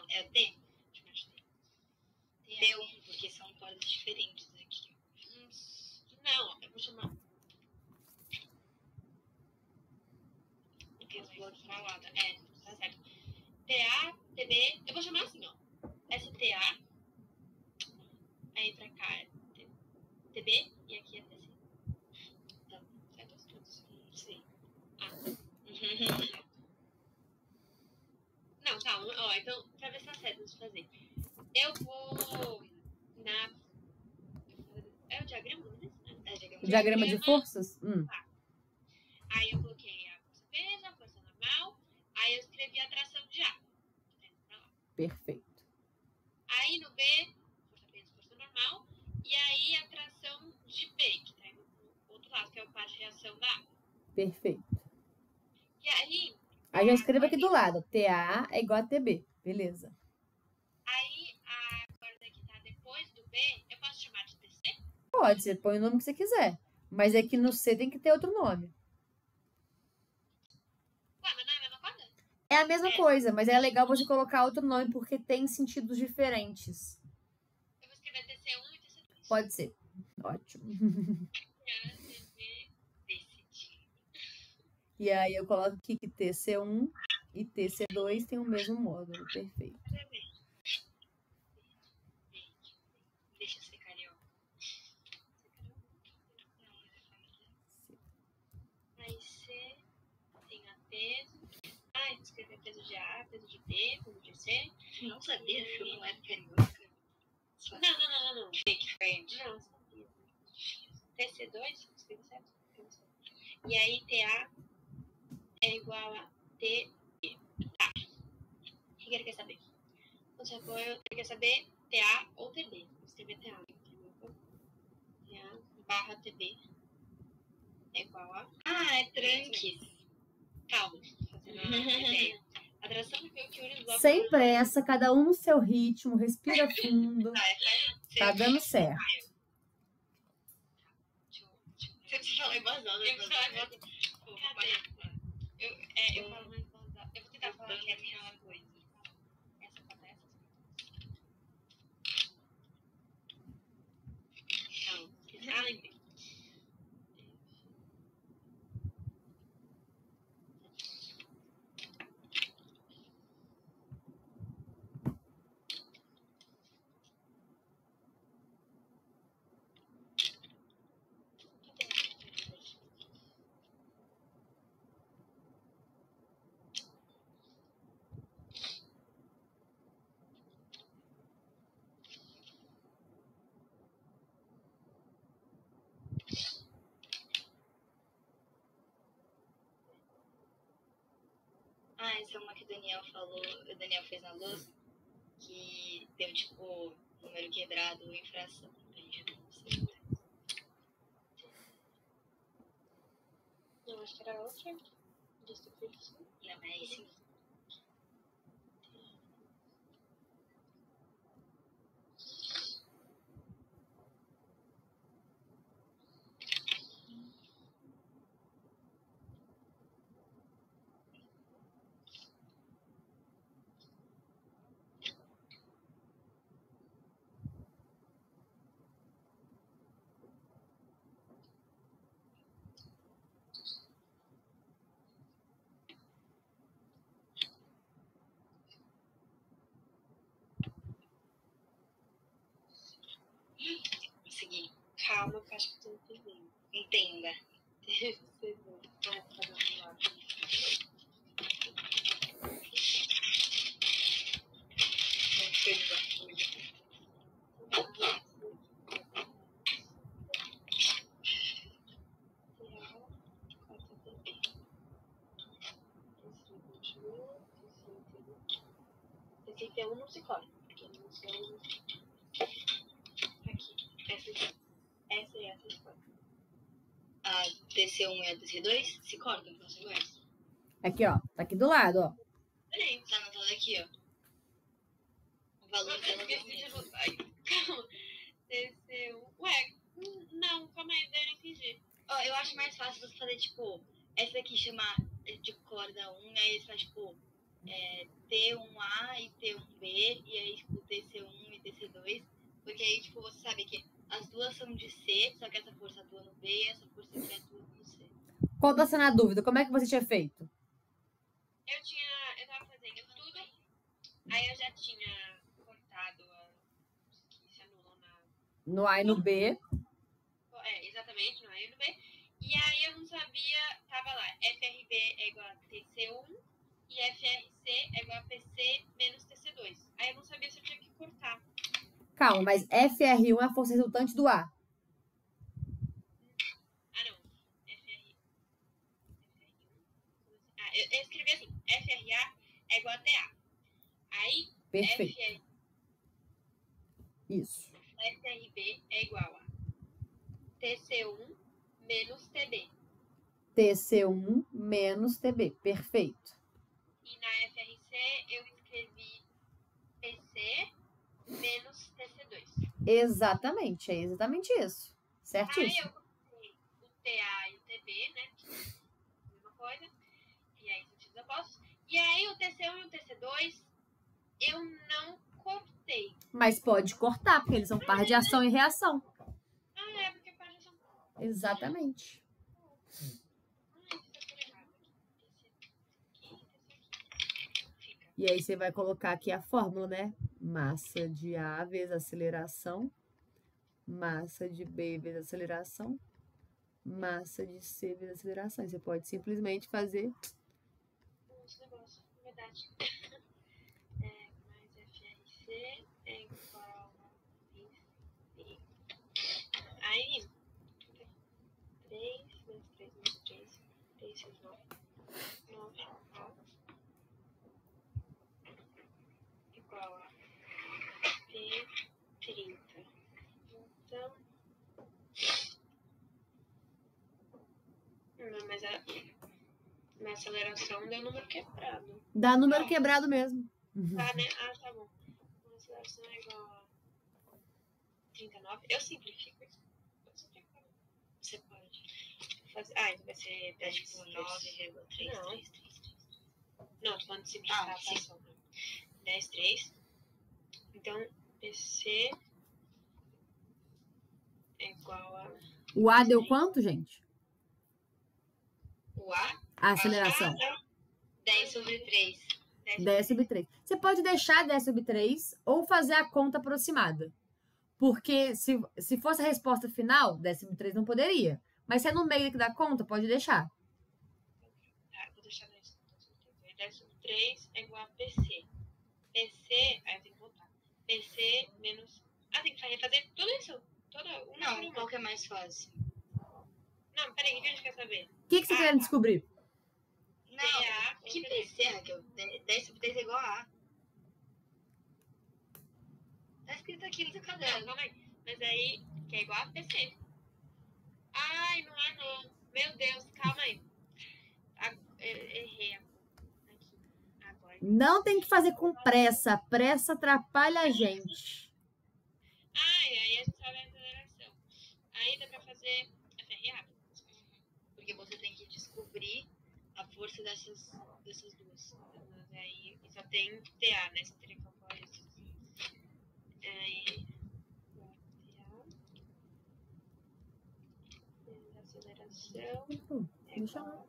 É o D? chamar de T. D1, porque são cordas diferentes aqui. Não, eu vou chamar... Porque os blocos Uma lata. Tá certo. TA, TB, eu vou chamar assim, ó. STA. Aí pra cá é TB e aqui é TC. Tá, certo? Todos. Sim. Não, calma. Ó, então, pra ver se tá certo, deixa eu fazer. Eu vou na... É o diagrama, não é? O diagrama de forças? Aí eu coloquei a força peso, a força normal. Aí eu escrevi a atração de A. Perfeito. Aí no B, força peso, força normal. E aí a tração de B, que tá indo pro outro lado, que é o par de reação da A. Perfeito. E aí... Aí já escreva aqui do lado. TA é igual a TB. Beleza. Aí a corda que tá depois do B, eu posso chamar de TC? Pode, você põe o nome que você quiser. Mas aqui no C tem que ter outro nome. Ué, mas não é a mesma corda? É a mesma coisa, mas é legal você colocar outro nome porque tem sentidos diferentes. Eu vou escrever TC1 e TC2. Pode ser. Ótimo. TB, decidir. E aí eu coloco aqui que TC1 e TC2 tem o mesmo módulo. Perfeito. Deixa eu ser carioca. Aí C tem a peso. Ah, eu vou escrever peso de A, peso de B, peso de C. Não sabia que eu não era carioca. Não. Fake friend. Não, sabia. TC2, escrevi certo? E aí TA é igual a TB. Tá. O que ele quer saber? Você apoia, ele quer saber TA ou TB. Vou escrever TA. TA barra TB é igual a... Ah, é tranques. Calma, fazendo a ideia. Atração do fio que une os blocos. Sem pressa, cada um no seu ritmo, respira fundo. Tá dando certo. Você precisa falar em voz alta. Eu vou falar em voz alta. Eu falo mais voz alta. Eu vou tentar falar que é a minha coisa. Essa acontece. Não. Ah, lembrei. Ah, essa é uma que o Daniel falou, o Daniel fez na lousa, que deu, tipo, número quebrado em fração. Não, acho que era outra. Não, é esse mesmo. Consegui. Calma, que eu acho que eu tô entendendo. Entenda. Esse aqui é um não se corta. Aqui. Essa aqui. Essa e essa se corta. A DC1 e a DC2 se cortam, não são iguais. Aqui, ó. Tá aqui do lado, ó. Peraí. Tá anotado aqui, ó. O valor dela é o mesmo. Calma. DC1. Ué, não, calma aí, eu não entendi. Ó, eu acho mais fácil você fazer, tipo, essa aqui chamar de corda 1, aí você faz, tipo, T1A e T1B, e aí, tipo, DC1 e DC2, porque aí, tipo, você sabe que as duas são de C, só que essa força atua no B e essa força aqui atua no C. Qual tá sendo a dúvida? Como é que você tinha feito? Eu tava fazendo tudo, aí eu já tinha cortado as que se anulam No A e no B. exatamente, no A e no B. E aí eu não sabia, tava lá, FRB é igual a TC1 e FRC é igual a PC menos TC2. Aí eu não sabia se eu tinha que cortar. Calma, mas FR1 é a força resultante do A. Ah, não. Eu escrevi assim, FRA é igual a TA. Aí, Perfeito. Isso. FRB é igual a TC1 menos TB. TC1 menos TB. Perfeito. E na FRC eu escrevi PC menos TC2. Exatamente. É exatamente isso. Aí Certíssimo. eu coloquei o TA e o TB, né? Mesma coisa. E aí, sentidos opostos. E aí, o TC1 e o TC2, eu não cortei. Mas pode cortar, porque eles são par de ação e reação. Ah, é porque pode ser um... Exatamente. E aí você vai colocar aqui a fórmula, né? Massa de A vezes aceleração, massa de B vezes aceleração, massa de C vezes aceleração. E você pode simplesmente fazer... Esse negócio, na verdade. Mais FRC é igual a... Aí, 3 menos 3 menos 3, 3 vezes 9. 9 igual a P30. Então... Não, mas na aceleração deu número quebrado. Dá número quebrado mesmo. Tá, né? Ah, tá bom. A aceleração é igual a 39. Eu simplifico isso. Você pode fazer... Ah, então vai ser 9,333. Não, tô falando de simplificar a fração. 10,3. Então, PC é igual a... O A deu quanto, gente? O A? A aceleração. 10 sobre 3. 10 sobre 3. Você pode deixar 10 sobre 3 ou fazer a conta aproximada. Porque se fosse a resposta final, 10 sobre 3 não poderia. Mas se é no meio da conta, pode deixar. Tá, vou deixar 10 sobre 3. 10 sobre 3 é igual a PC. PC, aí eu tenho que voltar. PC menos... Ah, tem que fazer tudo isso? Não, qual que é mais fácil? Não, peraí, o que a gente quer saber? O que você quer descobrir? Não, Que PC, Raquel? 10 sobre 10 é igual a A. Tá escrito aqui no seu Não, caderno. calma aí. Mas aí, que é igual a PC. Ai, não é não. Meu Deus, calma aí. Errei a conta aqui. Agora. Não tem que fazer com pressa. Pressa atrapalha a gente. Ai, aí a gente sabe a aceleração. Aí dá pra fazer a ferro rápido. Porque você tem que descobrir a força dessas duas. Aí só tem TA, né? Só teria que calcular isso. Aí. TA. Aceleração. Deixa eu...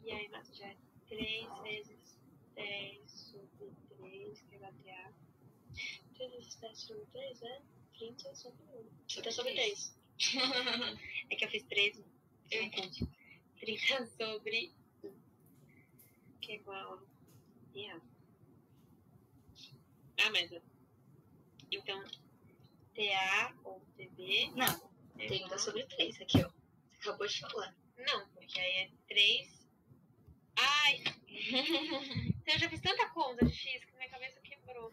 E aí, nossa, já é 3 vezes 10 sobre 3, que é igual a TA. 3 vezes 10 sobre 3 é 30 sobre 1. 30 sobre 3. É que eu fiz 3, eu entendi. 30 sobre 1. Que é igual a TA. Ah, mas... Então, TA ou TB... Não, 30 sobre 3 aqui, ó. Você acabou de falar. Não, porque aí é 3... Ai! Eu já fiz tanta conta de X que minha cabeça quebrou.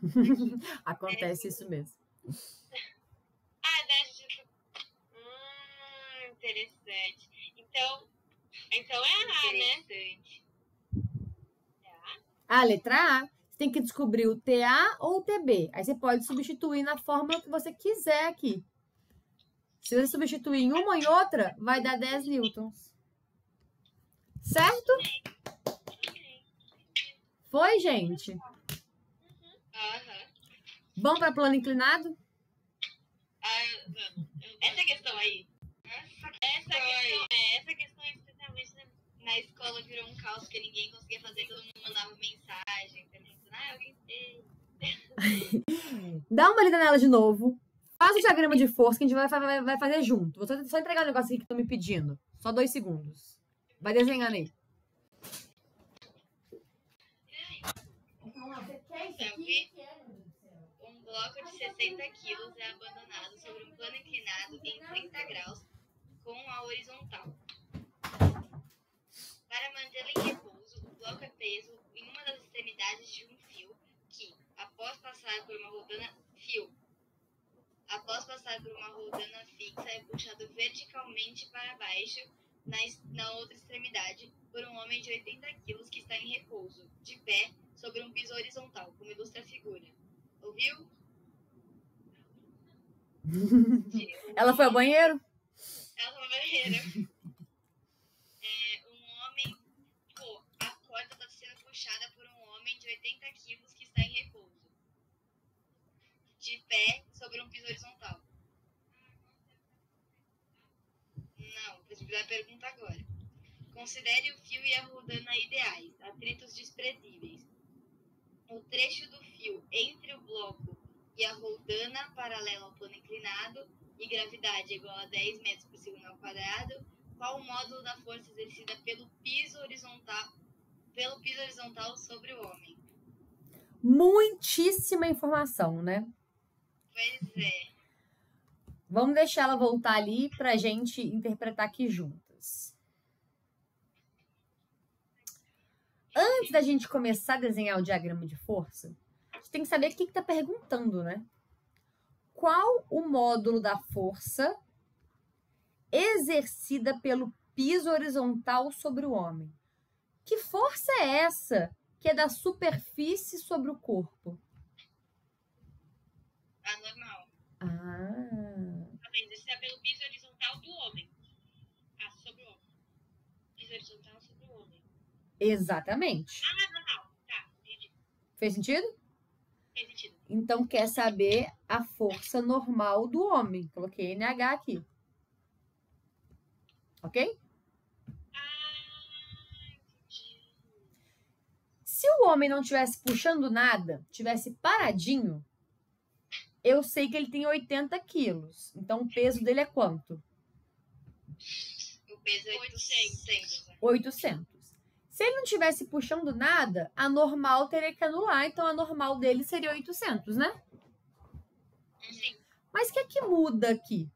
Acontece isso mesmo. Ah, 10 de... interessante. Então é A, né? Interessante. A letra A, você tem que descobrir o TA ou o TB. Aí você pode substituir na fórmula que você quiser aqui. Se você substituir em uma ou em outra, vai dar 10 newtons. Certo? Foi, gente? Aham. Vamos para plano inclinado? Vamos. Essa questão aí. Essa questão é especialmente Na escola virou um caos que ninguém conseguia fazer, todo mundo mandava mensagem perguntando, alguém fez. Dá uma lida nela de novo. Faz o diagrama de força que a gente vai fazer junto. Vou só entregar o negócio aqui que estão me pedindo. Só 2 segundos. Vai desenhando aí. Você quer isso aqui? Um bloco de 60 quilos é abandonado sobre um plano inclinado em 30 graus com a horizontal. Para mantê-lo em repouso, o bloco é preso em uma das extremidades de um fio que, após passar por uma rodana fixa, é puxado verticalmente para baixo na outra extremidade por um homem de 80 quilos que está em repouso, de pé, sobre um piso horizontal, como ilustra a figura. Ouviu? Ela foi ao banheiro? Ela foi ao banheiro. A corda está sendo puxada por um homem de 80 quilos que está em repouso, de pé, sobre um piso horizontal. Não, vou te dar a pergunta agora. Considere o fio e a rodana ideais, atritos desprezíveis. O trecho do fio entre o bloco e a rodana paralela ao plano inclinado e gravidade igual a 10 metros por segundo ao quadrado, qual o módulo da força exercida pelo piso horizontal sobre o homem? Muitíssima informação, né? Pois é. Vamos deixar ela voltar ali para a gente interpretar aqui juntas. Antes da gente começar a desenhar o diagrama de força, a gente tem que saber o que está perguntando, né? Qual o módulo da força exercida pelo piso horizontal sobre o homem? Que força é essa que é da superfície sobre o corpo? Anormal. Isso é pelo piso horizontal do homem. Sobre o homem. Piso horizontal sobre o homem. Exatamente. Normal. Tá, entendi. Fez sentido? Fez sentido. Então, quer saber a força normal do homem. Coloquei NH aqui. Ok? Entendi. Se o homem não estivesse puxando nada, estivesse paradinho, eu sei que ele tem 80 quilos. Então, o peso dele é quanto? O peso é 800. 800. Se ele não estivesse puxando nada, a normal teria que anular. Então, a normal dele seria 800, né? Sim. Mas o que é que muda aqui?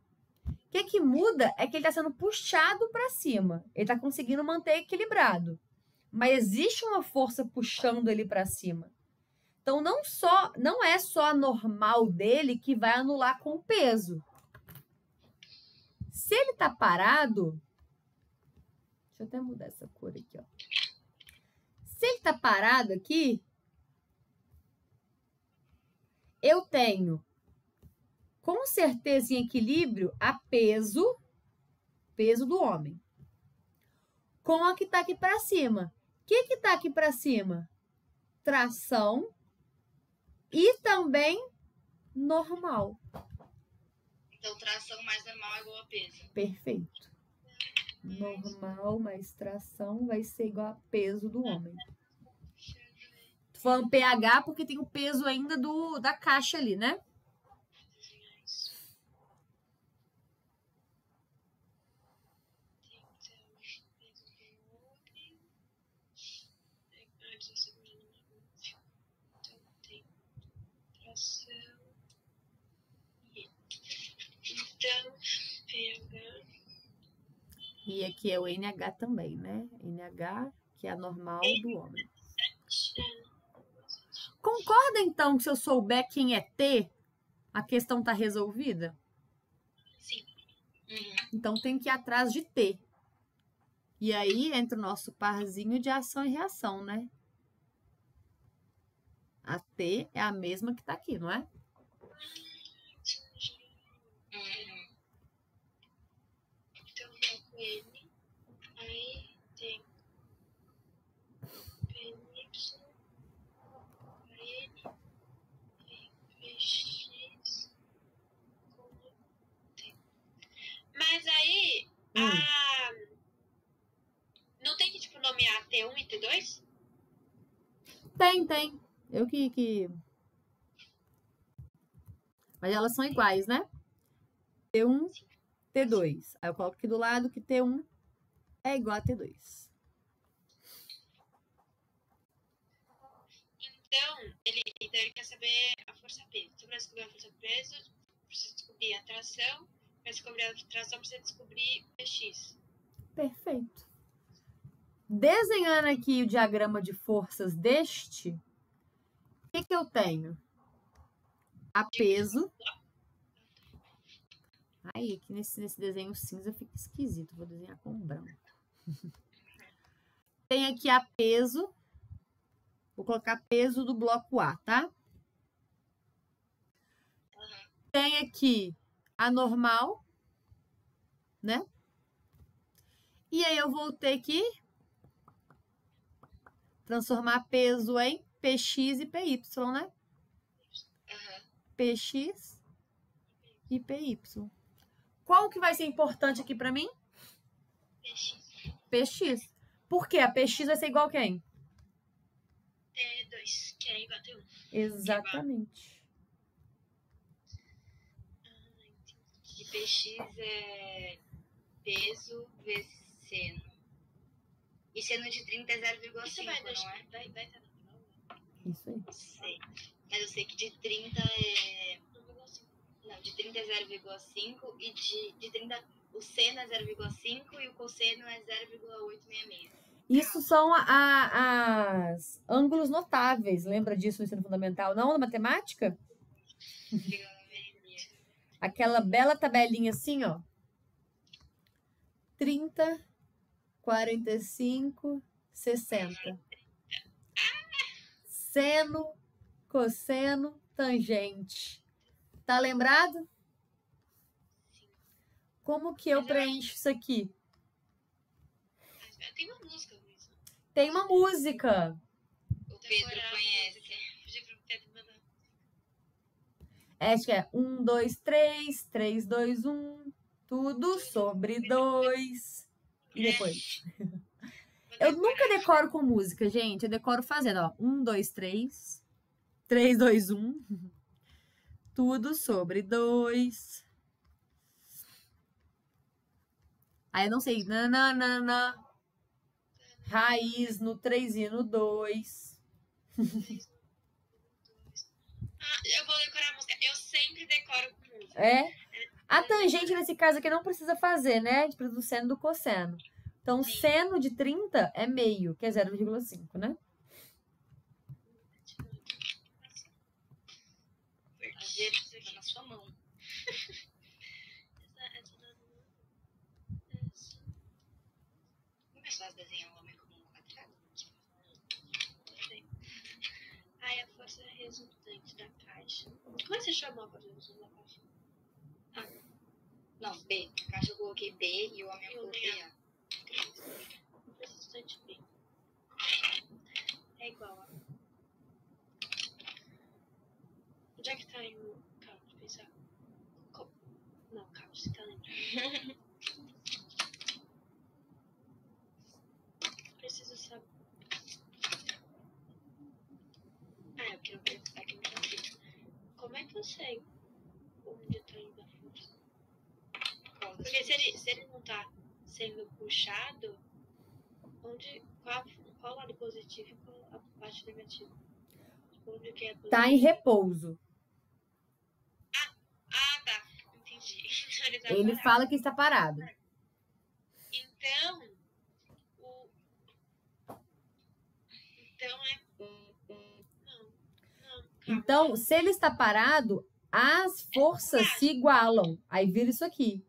O que é que muda é que ele está sendo puxado para cima. Ele está conseguindo manter equilibrado. mas existe uma força puxando ele para cima. Então, não é só a normal dele que vai anular com o peso. Se ele tá parado... Deixa eu até mudar essa cor aqui, ó. Se ele tá parado aqui, eu tenho, com certeza, em equilíbrio, a peso do homem, com a que tá aqui para cima. O que tá aqui para cima? Tração e também normal. Então, tração mais normal é igual a peso. Perfeito. Normal mais tração vai ser igual a peso do homem. Tô falando pH porque tem o peso ainda da caixa ali, né? Então, pH. E aqui é o NH também, né? NH, que é a normal do homem. Concorda, então, que se eu souber quem é T, a questão tá resolvida? Sim. Então, tem que ir atrás de T. E aí, entra o nosso parzinho de ação e reação, né? A T é a mesma que tá aqui, não é? Então, tá com N. Aí tem PY, N, PX, T. Mas aí, não tem que, tipo, nomear T1 e T2? Tem. Eu que... Mas elas são iguais, né? T1, T2. Aí eu coloco aqui do lado que T1 é igual a T2. Então, ele quer saber a força-peso. Então, para descobrir a força-peso, precisa descobrir a tração. Para descobrir a tração, precisa descobrir PX. Perfeito. Desenhando aqui o diagrama de forças deste, o que eu tenho? A peso. Aí, aqui nesse desenho cinza fica esquisito. Vou desenhar com branco. Tem aqui a peso. Vou colocar peso do bloco A, tá? Tem aqui a normal, né? E aí eu vou ter que transformar peso em PX e PY, né? PX e PY. Qual que vai ser importante aqui pra mim? PX. Por quê? A PX vai ser igual a quem? T2, que é igual a T1. Exatamente. E PX é peso vezes seno. E seno de 30 é 0,5, não é? Vai estar na prova? Isso aí. Não sei. Mas eu sei que de 30 é... Não, de 30 é 0,5 e de 30 o seno é 0,5 e o cosseno é 0,866. Isso são as ângulos notáveis. Lembra disso no ensino fundamental? Não, na matemática? Aquela bela tabelinha assim, ó. 30, 45, 60. Seno, cosseno, tangente. Tá lembrado? Como que eu preencho isso aqui? Tem uma música com isso. Tem uma música. O Pedro conhece. Pedi pro Pedro mandar. Acho que é 1, 2, 3, 3, 2, 1. Tudo sobre 2. E depois? Eu nunca decoro com música, gente. Eu decoro fazendo, ó. 1, 2, 3. 3, 2, 1. Tudo sobre 2. Aí eu não sei. Nananana. Raiz no 3 e no 2. Eu vou decorar a música. Eu sempre decoro com música. É. A tangente, nesse caso aqui, não precisa fazer, né? A gente precisa do seno e do cosseno. Então, Sim. seno de 30 é meio, que é 0,5, né? Às vezes tá na sua mão. Não é só desenhar um homem como um quadrado? Aí a força resultante da caixa. Como é que você chamou a força resultante da caixa? Não, B. A caixa eu coloquei B e o homem eu coloquei A. Resultante B. É igual a. Onde é que tá aí o. Calma, deixa eu pensar. Não, calma, você tá lembrando. Preciso saber. Ah, eu quero ver aqui no capítulo. Como é que eu sei onde tá indo a força? Porque se ele não tá sendo puxado, qual lado positivo e qual a parte negativa? Tipo, onde que é positivo? Tá em repouso. Ah, tá. Entendi. Então ele tá Ele parado. fala que está parado. Então, Então é. Não, calma. Então, se ele está parado, as forças se igualam. Aí vira isso aqui.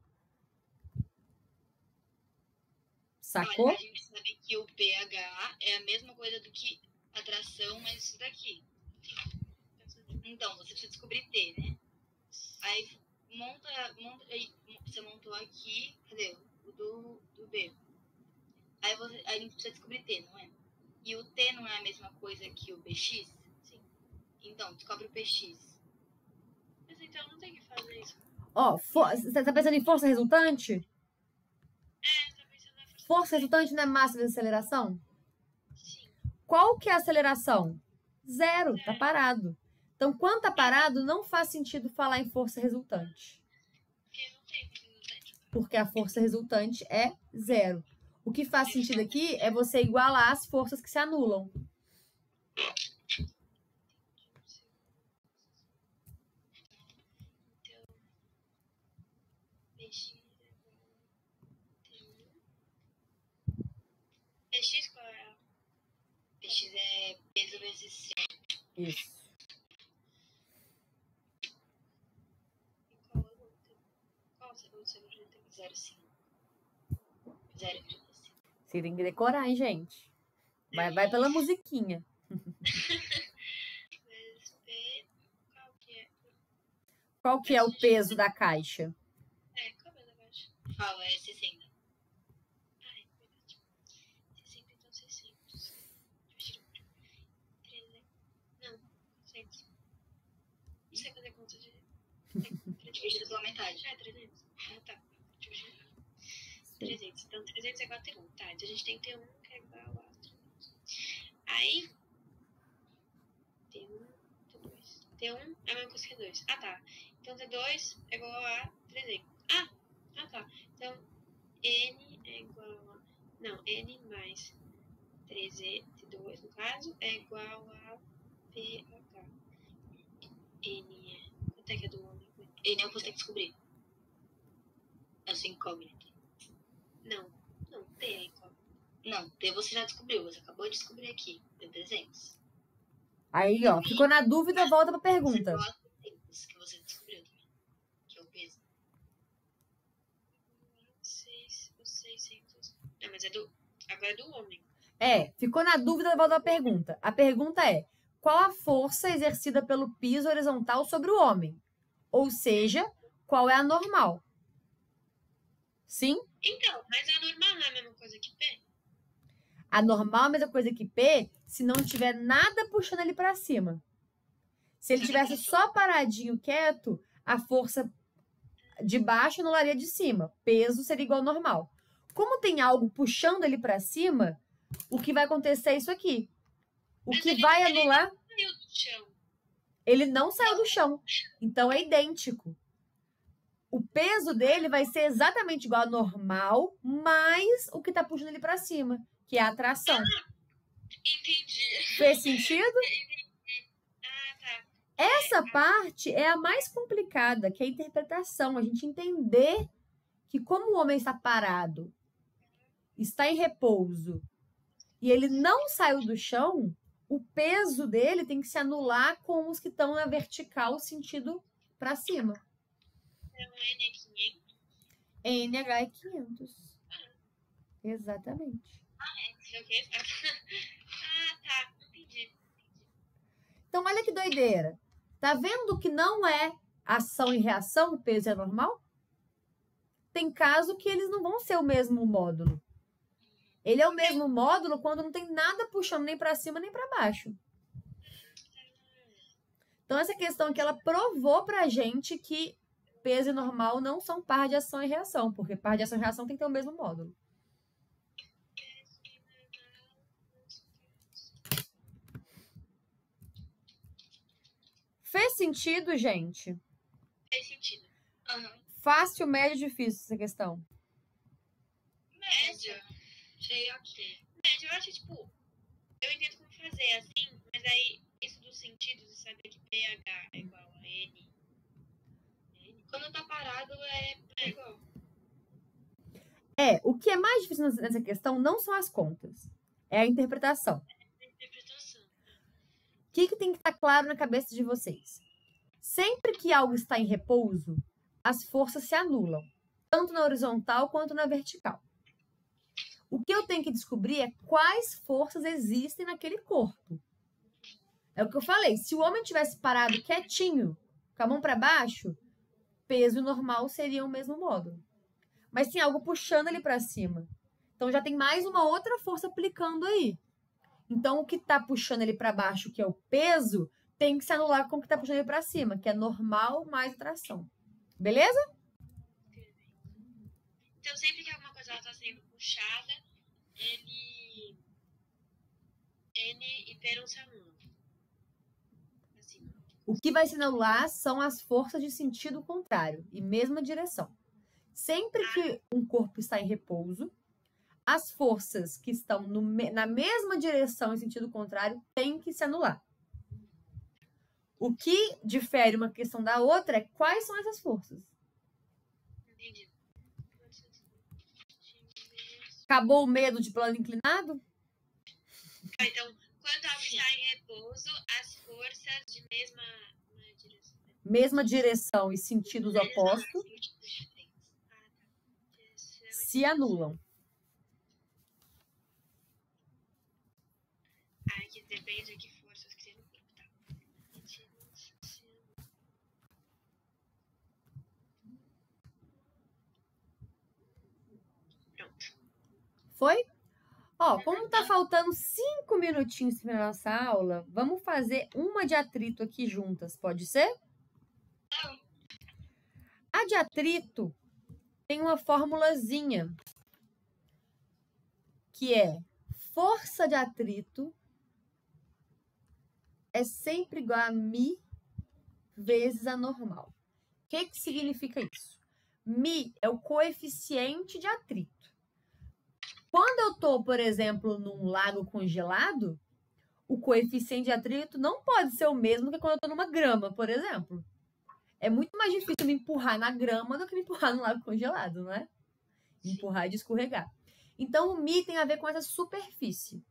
Sacou? Olha, a gente sabe que o pH é a mesma coisa do que atração, mas isso daqui. Então, você precisa descobrir T, né? Aí aí, você montou aqui, cadê? O do B. Aí a gente precisa descobrir T, não é? E o T não é a mesma coisa que o BX? Sim. Então, descobre o PX. Mas então não tem que fazer isso. Ó, você tá pensando em força resultante? Tá pensando na força. Força resultante não é massa vezes aceleração? Sim. Qual que é a aceleração? Zero, tá parado. Então, quando tá parado, não faz sentido falar em força resultante. Porque não tem resultante. Porque a força resultante é zero. O que faz sentido aqui é você igualar as forças que se anulam. Então, PX PX qual é? PX é peso vezes C. Isso. E qual é o outro? Qual o segundo jeito? 0,5. 0,5. Você tem que decorar, hein, gente? Vai pela musiquinha. Vezes P. Qual que é? Qual que é o peso da caixa? Qual é da caixa? Fala, é 60. Ai, verdade. 60, então 600. Dividido por 300. Não, 400. Não sei fazer conta de. Dividido pela metade. 300. Ah, tá. Dividido. 300. Então 300 é igual a T1. Tá, então a gente tem T1 que é igual a 300. Aí. T1, T2. T1 é a mesma coisa que 2. Ah, tá. Então T2 é igual a 300. Ah, tá. Então N é igual a. Não, N mais 3T2, no caso, é igual a PH. N é. Quanto é que é do homem? N é o que você tem que descobrir. É a sua incógnita. Não, T é igual. Não, T você já descobriu. Você acabou de descobrir aqui. Deu 300. Aí, ó, ficou na dúvida, volta pra pergunta. Isso que você descobriu também. Que é o peso. 600. Não, mas é do. Agora é do homem. Ficou na dúvida, volta pra pergunta. A pergunta é: qual a força exercida pelo piso horizontal sobre o homem? Ou seja, qual é a normal? Sim? Então, mas a normal não é a mesma coisa que P? A normal é a mesma coisa que P se não tiver nada puxando ele pra cima. Se ele tivesse só paradinho, quieto, a força de baixo anularia de cima. Peso seria igual ao normal. Como tem algo puxando ele pra cima, o que vai acontecer é isso aqui. O Mas que ele- vai ele anular, Saiu do chão. ele não saiu do chão. Então é idêntico. O peso dele vai ser exatamente igual ao normal, mais o que tá puxando ele pra cima, que é a atração. Entendi. Fez sentido? Ah, tá. Essa parte é a mais complicada, que é a interpretação. A gente entender que como o homem está parado está em repouso e ele não saiu do chão, o peso dele tem que se anular com os que estão na vertical, sentido para cima. Então, N é 500. NH é 500. Exatamente. É o quê? Ah, tá. Entendi. Então, olha que doideira. Tá vendo que não é ação e reação, o peso é normal? Tem caso que eles não vão ser o mesmo módulo. Ele é o mesmo módulo quando não tem nada puxando nem para cima nem para baixo. Então, essa questão aqui, ela provou pra gente que peso e normal não são par de ação e reação, porque par de ação e reação tem que ter o mesmo módulo. Fez sentido, gente? Fez sentido. Fácil, médio, difícil essa questão? Médio. Achei ok. Médio, eu acho, tipo, eu entendo como fazer assim, mas aí isso dos sentidos de saber que pH é igual a N. Quando tá parado é igual. O que é mais difícil nessa questão não são as contas, é a interpretação. Interpretação. O que tem que estar claro na cabeça de vocês? Sempre que algo está em repouso, as forças se anulam, tanto na horizontal quanto na vertical. O que eu tenho que descobrir é quais forças existem naquele corpo. É o que eu falei, se o homem tivesse parado quietinho, com a mão para baixo, peso normal seria o mesmo módulo. Mas tem algo puxando ele para cima. Então já tem mais uma outra força aplicando aí. Então o que está puxando ele para baixo, que é o peso, tem que se anular com o que está puxando ele para cima, que é normal mais tração. Beleza? Então sempre que alguma coisa está sendo puxada, N e P não se anulam. Assim. O que vai se anular são as forças de sentido contrário e mesma direção. Sempre que um corpo está em repouso, as forças que estão na mesma direção em sentido contrário têm que se anular. O que difere uma questão da outra é quais são essas forças. Entendi. Acabou o medo de plano inclinado? Então, quando algo está em repouso, as forças de mesma direção. Mesma direção e sentidos opostos se anulam. Que depende de que forças que tem no corpo, tá? Pronto. Foi? Como tá faltando 5 minutinhos para nossa aula, vamos fazer uma de atrito aqui juntas, pode ser? A de atrito tem uma formulazinha que é força de atrito é sempre igual a μ vezes a normal. O que significa isso? μ é o coeficiente de atrito. Quando eu estou, por exemplo, num lago congelado, o coeficiente de atrito não pode ser o mesmo que quando eu estou numa grama, por exemplo. É muito mais difícil me empurrar na grama do que me empurrar no lago congelado, não é? Empurrar e escorregar. Então, o μ tem a ver com essa superfície.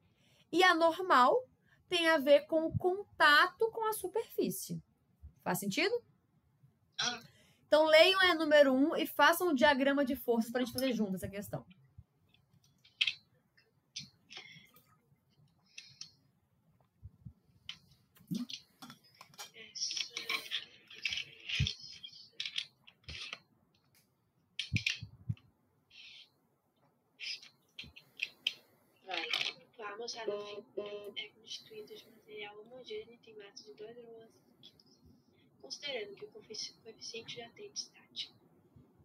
E a normal tem a ver com o contato com a superfície. Faz sentido? Então, leiam a número 1 e façam o diagrama de forças para a gente fazer junto essa questão. A moçada é constituída de material homogêneo e tem massa de 2,5 kg. Considerando que o coeficiente de atrito estático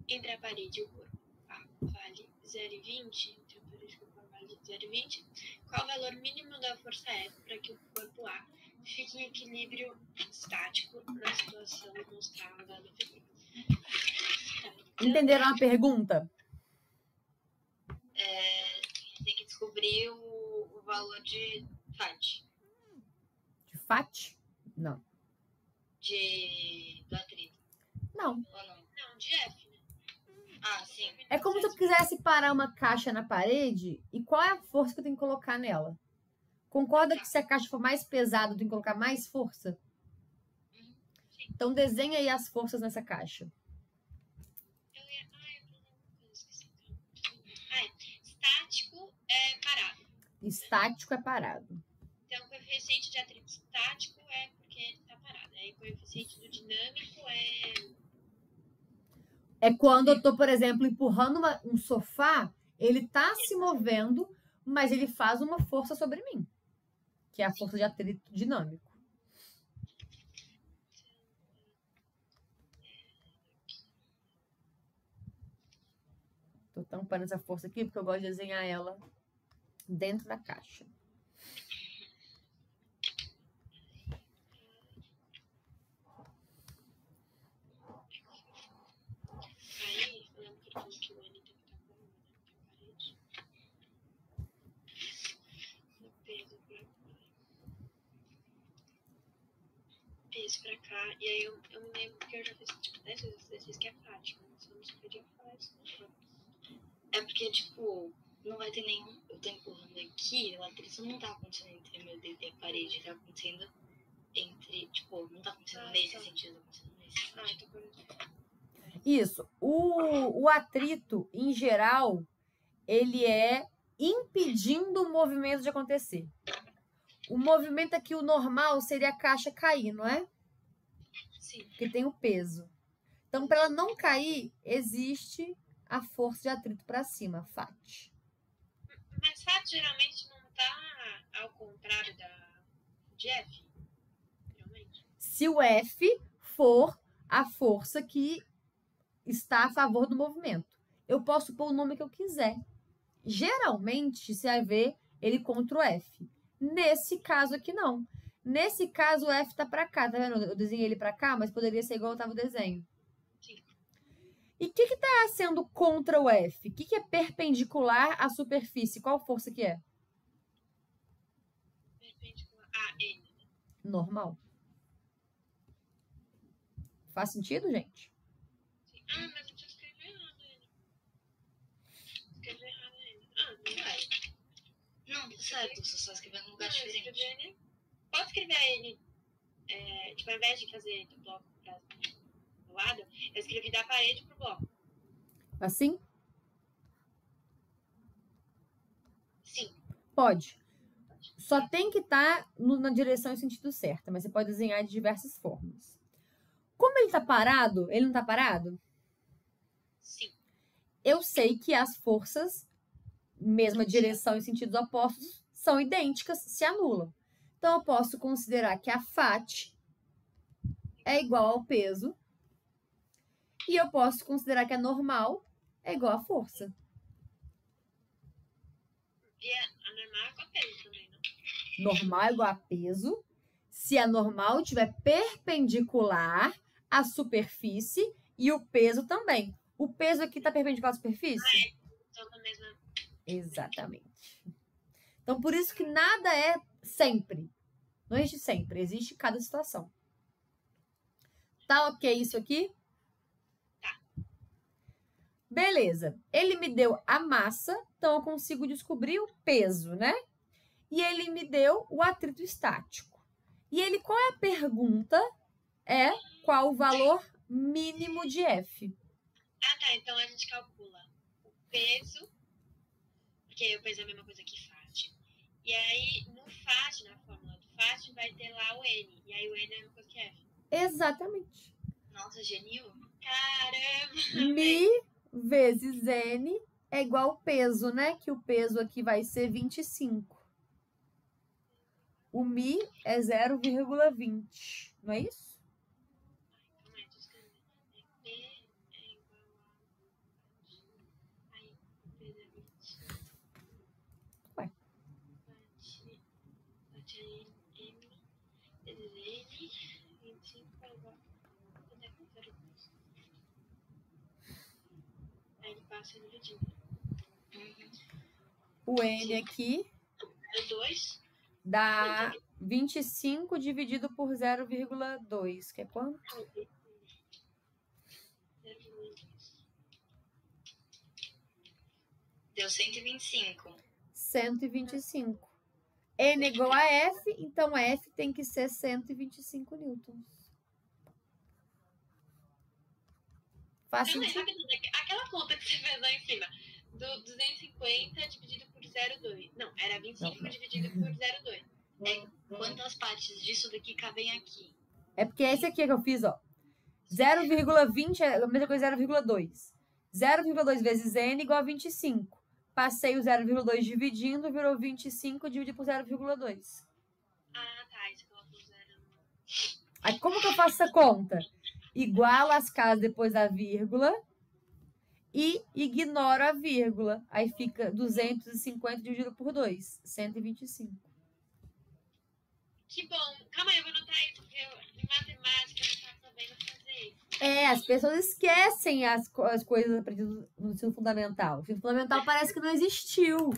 entre a parede e o corpo A vale 0,20, entre a parede e o corpo A vale 0,20, qual o valor mínimo da força F para que o corpo A fique em equilíbrio estático na situação mostrada no figura? Entenderam a pergunta? Tem que descobrir o valor de FAT. De FAT? Não. Do atrito. Não. Ou não? Não, de F, né? Ah, sim. É como se eu quisesse parar uma caixa na parede e qual é a força que eu tenho que colocar nela? Concorda que se a caixa for mais pesada, eu tenho que colocar mais força? Então, desenha aí as forças nessa caixa. Estático é parado. Estático é parado. Então, o coeficiente de atrito estático é porque ele está parado. Aí, o coeficiente do dinâmico É quando eu tô, por exemplo, empurrando um sofá, ele tá se movendo, mas ele faz uma força sobre mim, que é a força de atrito dinâmico. Tô tampando essa força aqui porque eu gosto de desenhar ela dentro da caixa. Aí, eu lembro que ele falou que o N tem que estar com na parede. No peso pra cá. E aí, eu me lembro que eu já fiz tipo 10 vezes esse exercício que é prático. Mas eu não sabia falar isso. É porque, tipo, não vai ter nenhum... Eu tô empurrando aqui, o atrito não tá acontecendo entre meu dedo e a parede. Tá acontecendo entre... Tipo, não tá acontecendo nesse sentido, tá acontecendo nesse sentido. Então por exemplo. Isso. O atrito, em geral, ele é impedindo o movimento de acontecer. O movimento aqui, o normal, seria a caixa cair, não é? Sim. Porque tem o peso. Então, para ela não cair, existe a força de atrito para cima, FAT. Mas FAT geralmente não tá ao contrário de F? Geralmente. Se o F for a força que está a favor do movimento. Eu posso pôr o nome que eu quiser. Geralmente, você vai ver ele contra o F. Nesse caso aqui, não. Nesse caso, o F tá para cá, tá vendo? Eu desenhei ele para cá, mas poderia ser igual eu tava o desenho. Sim. E o que está sendo contra o F? O que é perpendicular à superfície? Qual força que é? Perpendicular a N. Normal. Faz sentido, gente? Sim. Ah, mas eu escrevi errado N. Escrevi errado N. Ah, não vai. Não, tá certo, você só escrevendo num lugar diferente. N. Pode escrever a N. Tipo, ao invés de fazer do bloco do lado, eu escrevi da parede pro bloco. Assim? Sim. Pode. Só tem que estar na direção e sentido certa, mas você pode desenhar de diversas formas. Como ele está parado, ele não está parado? Sim. Eu sei que as forças, mesma direção e sentidos opostos, são idênticas, se anulam. Então, eu posso considerar que a FAT é igual ao peso. E eu posso considerar que a normal é igual à força. E a normal é com a peso também, não? Normal é igual a peso. Se a normal estiver perpendicular à superfície e o peso também. O peso aqui está perpendicular à superfície? Estão na mesma. Exatamente. Então, por isso que nada é sempre. Não existe sempre, existe cada situação. Tá ok isso aqui? Tá. Beleza. Ele me deu a massa, então eu consigo descobrir o peso, né? E ele me deu o atrito estático. E ele, qual é a pergunta? É qual o valor mínimo de F? Ah, tá. Então a gente calcula o peso, porque o peso é a mesma coisa que FAT. E aí, no FAT, na fórmula do FAT, vai ter lá o N. E aí o N é a mesma coisa que F. Exatamente. Nossa, genil. Caramba! Mi vezes N é igual ao peso, né? Que o peso aqui vai ser 25. O Mi é 0,20. Não é isso? Calma aí, tô escrevendo. P é igual a... Aí, peso é 20. Ué. FAT é M vezes N. 25 é igual a 0,2. Aí ele passa dividindo. O N aqui É 2. dá 25 dividido por 0,2, que é quanto? 0,2. Deu 125. 125. N igual a F, então F tem que ser 125 newtons. Faz Calma aí, sentido? rapidinho. Aquela conta que você fez lá em cima, do 250 dividido por 0,2. Não, era 25 dividido por 0,2. Quantas partes disso daqui cabem aqui? É porque esse aqui que eu fiz, ó. 0,20 é a mesma coisa que 0,2. 0,2 vezes N igual a 25. Passei o 0,2 dividindo, virou 25 dividido por 0,2. Ah, tá. Isso colocou 0. Aí, como que eu faço essa conta? Igualo as casas depois da vírgula e ignoro a vírgula. Aí fica 250 dividido por 2, 125. Que bom. Calma aí, eu vou anotar isso, porque em matemática eu não tava sabendo fazer isso. As pessoas esquecem as coisas aprendidas no ensino fundamental. O ensino fundamental parece que não existiu.